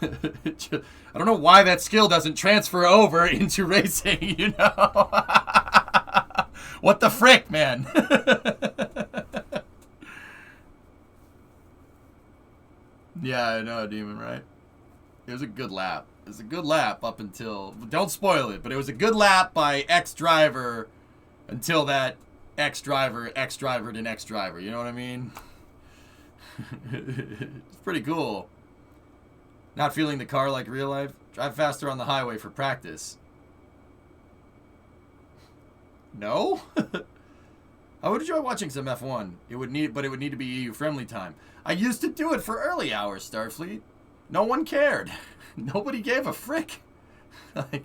I don't know why that skill doesn't transfer over into racing, you know? What the frick, man? Yeah, I know, Demon, right? It was a good lap. It was a good lap up until... Don't spoil it, but it was a good lap by X driver until that X driver X-drivered an X driver. You know what I mean? It's pretty cool. Not feeling the car like real life? Drive faster on the highway for practice. No? I would enjoy watching some F1. It would need to be EU-friendly time. I used to do it for early hours, Starfleet. No one cared. Nobody gave a frick. Like,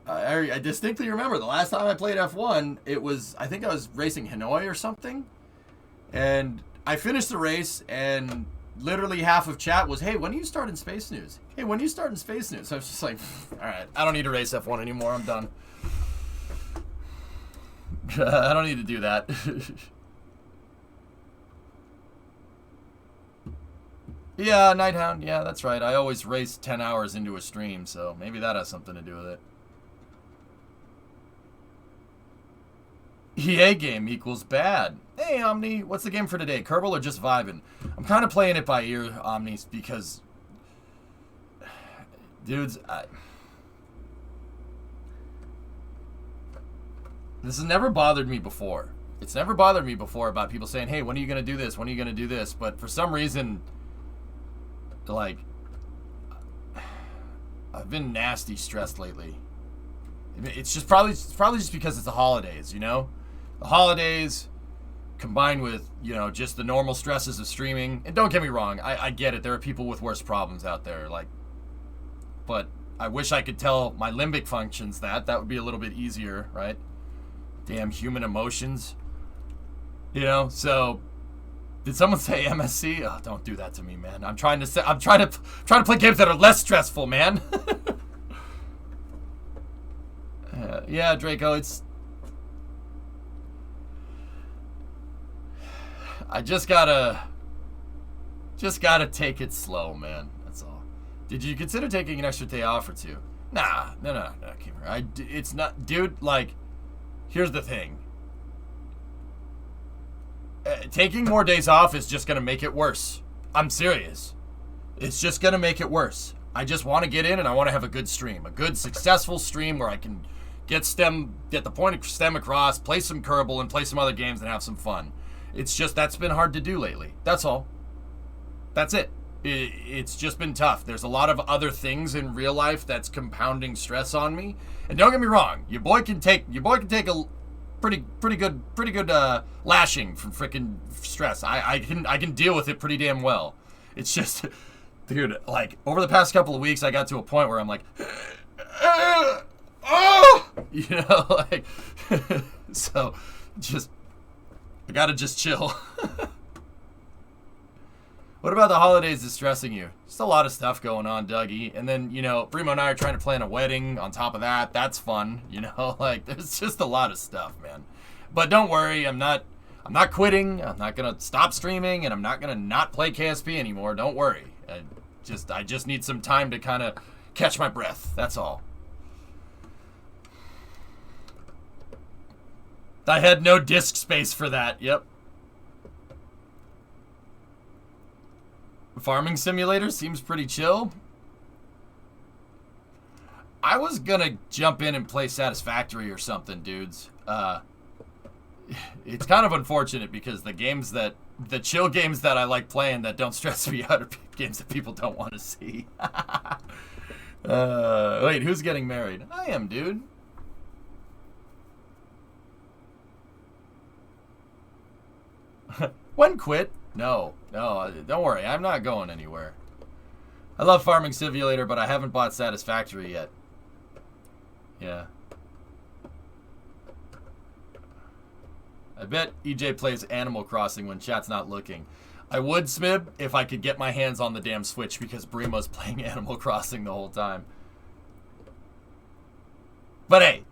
I distinctly remember the last time I played F1, it was, I think I was racing Hanoi or something. And I finished the race, and literally half of chat was, hey, when are you starting Space News? Hey, when are you starting Space News? So I was just like, all right, I don't need to race F1 anymore. I'm done. I don't need to do that. Yeah, Nighthound. Yeah, that's right. I always race 10 hours into a stream, so maybe that has something to do with it. EA game equals bad. Hey, Omni, what's the game for today? Kerbal or just vibing? I'm kind of playing it by ear, Omni, because... Dudes, this has never bothered me before. It's never bothered me before about people saying, hey, when are you going to do this? When are you going to do this? But for some reason, like, I've been nasty stressed lately. It's just probably just because it's the holidays, you know? The holidays combined with, you know, just the normal stresses of streaming. And don't get me wrong, I get it. There are people with worse problems out there, like, but I wish I could tell my limbic functions that. That would be a little bit easier, right? Damn human emotions. You know, so Did someone say MSC? Oh, don't do that to me, man. I'm trying to play games that are less stressful, man. Yeah, Draco, I just gotta take it slow, man. That's all. Did you consider taking an extra day off or two? Nah, no, Kimmer. It's not, dude. Like, here's the thing. Taking more days off is just gonna make it worse. I'm serious. It's just gonna make it worse. I just want to get in and I want to have a good stream, a good successful stream where I can get the point of STEM across, play some Kerbal and play some other games and have some fun. It's just that's been hard to do lately. That's all. That's it. It's just been tough. There's a lot of other things in real life that's compounding stress on me. And don't get me wrong, your boy can take a pretty good lashing from freaking stress. I can deal with it pretty damn well. It's just, dude, like over the past couple of weeks, I got to a point where I'm like, you know, like, so just I gotta just chill. What about the holidays is stressing you? Just a lot of stuff going on, Dougie. And then, you know, Primo and I are trying to plan a wedding on top of that. That's fun, you know? Like, there's just a lot of stuff, man. But don't worry, I'm not quitting. I'm not going to stop streaming, and I'm not going to not play KSP anymore. Don't worry. I just need some time to kind of catch my breath. That's all. I had no disk space for that. Yep. Farming Simulator seems pretty chill. I was gonna jump in and play Satisfactory or something, dudes. It's kind of unfortunate because the chill games that I like playing that don't stress me out are games that people don't want to see. Wait, who's getting married? I am, dude. When quit? No, don't worry. I'm not going anywhere. I love Farming Simulator, but I haven't bought Satisfactory yet. Yeah. I bet EJ plays Animal Crossing when chat's not looking. I would, Smib, if I could get my hands on the damn Switch because Brimo's playing Animal Crossing the whole time. But hey,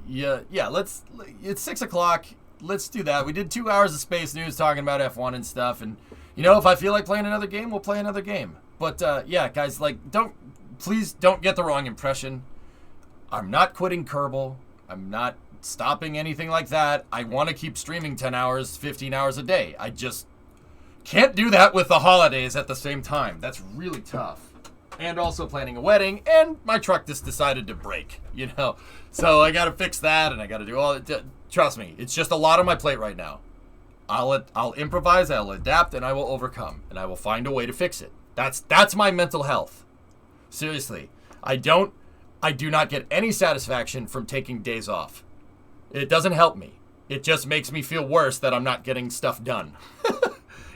yeah, it's 6 o'clock. Let's do that. We did 2 hours of Space News talking about F1 and stuff. And, you know, if I feel like playing another game, we'll play another game. But, yeah, guys, like, please don't get the wrong impression. I'm not quitting Kerbal. I'm not stopping anything like that. I want to keep streaming 10 hours, 15 hours a day. I just can't do that with the holidays at the same time. That's really tough. And also planning a wedding, and my truck just decided to break, you know. So I got to fix that, and I got to do all it. Trust me, it's just a lot on my plate right now. I'll improvise, I'll adapt, and I will overcome, and I will find a way to fix it. That's my mental health. Seriously, I do not get any satisfaction from taking days off. It doesn't help me. It just makes me feel worse that I'm not getting stuff done.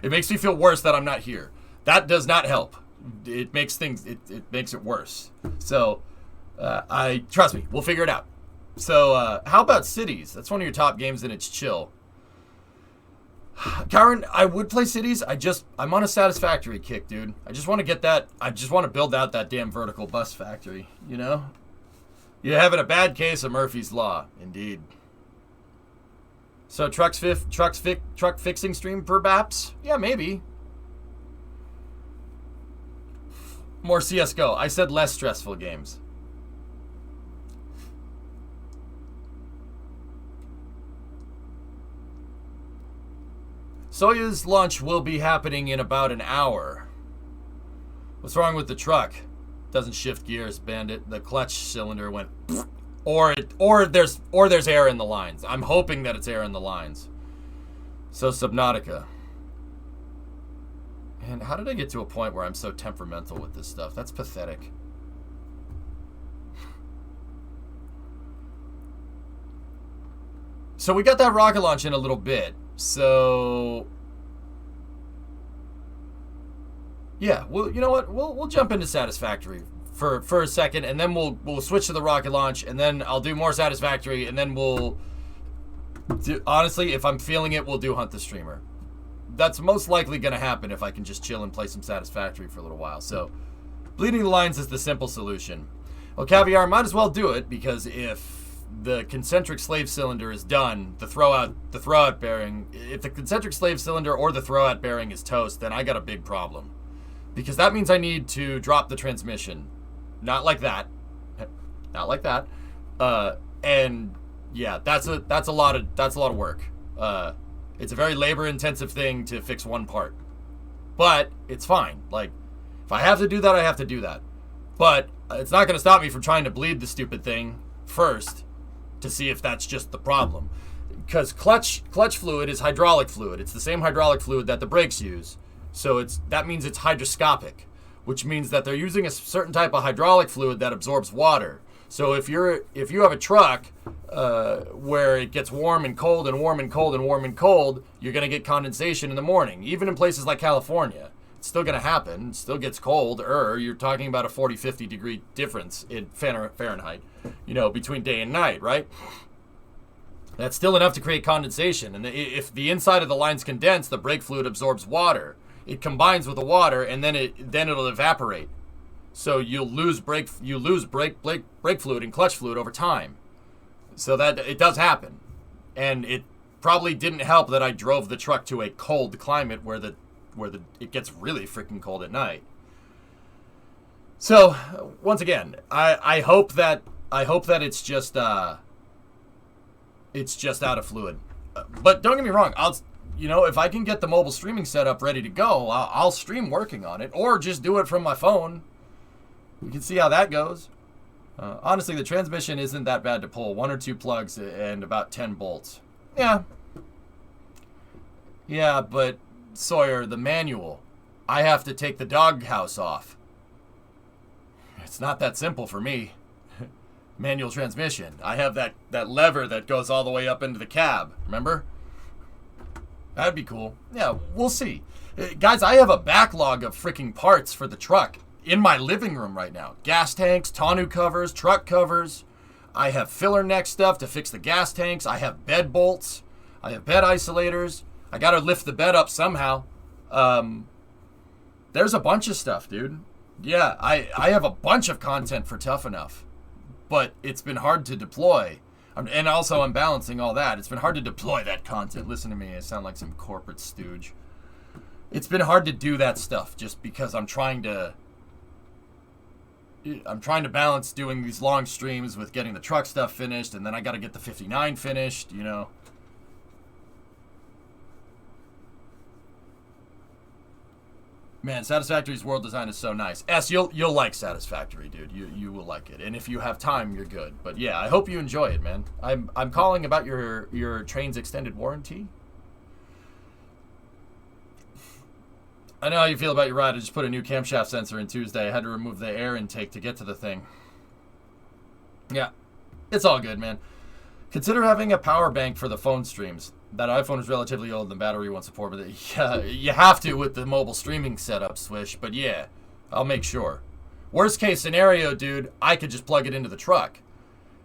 It makes me feel worse that I'm not here. That does not help. It makes things, it makes it worse. So, trust me, we'll figure it out. So, how about Cities? That's one of your top games and it's chill. Karen, I would play Cities. I'm on a Satisfactory kick, dude. I just want to get that, I just want to build out that damn vertical bus factory, you know? You're having a bad case of Murphy's Law, indeed. So, truck fixing stream perhaps? Yeah, maybe. More CSGO. I said less stressful games. Soyuz launch will be happening in about an hour. What's wrong with the truck? Doesn't shift gears, Bandit. The clutch cylinder went or there's air in the lines. I'm hoping that it's air in the lines. So Subnautica. And how did I get to a point where I'm so temperamental with this stuff? That's pathetic. So we got that rocket launch in a little bit. So yeah, well, you know what? We'll jump into Satisfactory for a second, and then we'll switch to the rocket launch, and then I'll do more Satisfactory, and then we'll do, honestly, if I'm feeling it, we'll do Hunt the Streamer. that's most likely going to happen if I can just chill and play some Satisfactory for a little while. So, bleeding the lines is the simple solution. Well, Caviar, might as well do it, because if the concentric slave cylinder is done, the throwout bearing, if the concentric slave cylinder or the throwout bearing is toast, then I got a big problem. Because that means I need to drop the transmission. Not like that. Not like that. And yeah, that's a lot of work. It's a very labor-intensive thing to fix one part. But it's fine. Like, if I have to do that, I have to do that. But it's not going to stop me from trying to bleed the stupid thing first to see if that's just the problem. Because clutch fluid is hydraulic fluid. It's the same hydraulic fluid that the brakes use. So that means it's hydroscopic, which means that they're using a certain type of hydraulic fluid that absorbs water. So if you have a truck where it gets warm and cold and warm and cold and warm and cold, you're going to get condensation in the morning. Even in places like California, it's still going to happen. It still gets cold. You're talking about a 40, 50 degree difference in Fahrenheit, between day and night, right? That's still enough to create condensation. And if the inside of the line's condensed, the brake fluid absorbs water. It combines with the water, and then it'll evaporate. So you'll lose brake fluid and clutch fluid over time. So that it does happen. And it probably didn't help that I drove the truck to a cold climate where it gets really freaking cold at night. So once again, I hope that it's just out of fluid. But don't get me wrong, if I can get the mobile streaming setup ready to go, I'll stream working on it, or just do it from my phone. You can see how that goes. Honestly, the transmission isn't that bad to pull. 1 or 2 plugs and about 10 bolts. Yeah, but Sawyer, the manual, I have to take the doghouse off. It's not that simple for me. Manual transmission. I have that lever that goes all the way up into the cab. Remember? That'd be cool. Yeah, we'll see. Guys, I have a backlog of freaking parts for the truck in my living room right now. Gas tanks, tonneau covers, truck covers. I have filler neck stuff to fix the gas tanks. I have bed bolts. I have bed isolators. I gotta lift the bed up somehow. There's a bunch of stuff, dude. Yeah, I have a bunch of content for Tough Enough. But it's been hard to deploy. And also I'm balancing all that. It's been hard to deploy that content. Listen to me, I sound like some corporate stooge. It's been hard to do that stuff just because I'm trying to balance doing these long streams with getting the truck stuff finished, and then I got to get the 59 finished, Man, Satisfactory's world design is so nice. You'll like Satisfactory, dude. You will like it, and if you have time, you're good. But yeah, I hope you enjoy it, man. I'm calling about your train's extended warranty. I know how you feel about your ride. I just put a new camshaft sensor in Tuesday. I had to remove the air intake to get to the thing. Yeah, it's all good, man. Consider having a power bank for the phone streams. That iPhone is relatively old and the battery won't support, but you have to with the mobile streaming setup, Swish. But yeah, I'll make sure. Worst case scenario, dude, I could just plug it into the truck.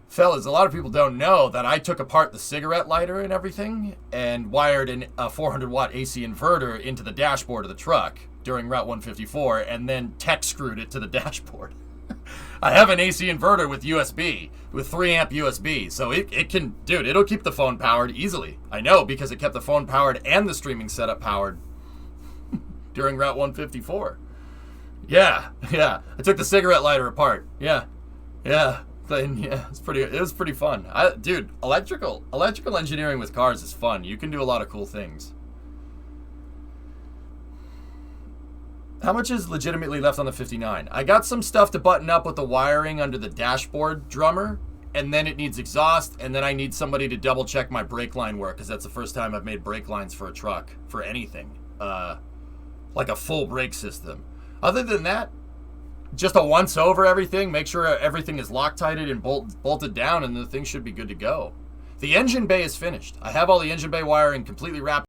Fellas, a lot of people don't know that I took apart the cigarette lighter and everything and wired a 400-watt AC inverter into the dashboard of the truck during Route 154 and then tech screwed it to the dashboard. I have an AC inverter with USB, with 3-amp USB, so it can, dude, it'll keep the phone powered easily. I know, because it kept the phone powered and the streaming setup powered during Route 154. Yeah, I took the cigarette lighter apart. Yeah. It was pretty fun. Dude, electrical engineering with cars is fun. You can do a lot of cool things. How much is legitimately left on the 59? I got some stuff to button up with the wiring under the dashboard drummer, and then it needs exhaust, and then I need somebody to double check my brake line work, because that's the first time I've made brake lines for a truck, for anything. Like a full brake system. Other than that, just a once over everything, make sure everything is Loctited and bolted down, and the thing should be good to go. The engine bay is finished. I have all the engine bay wiring completely wrapped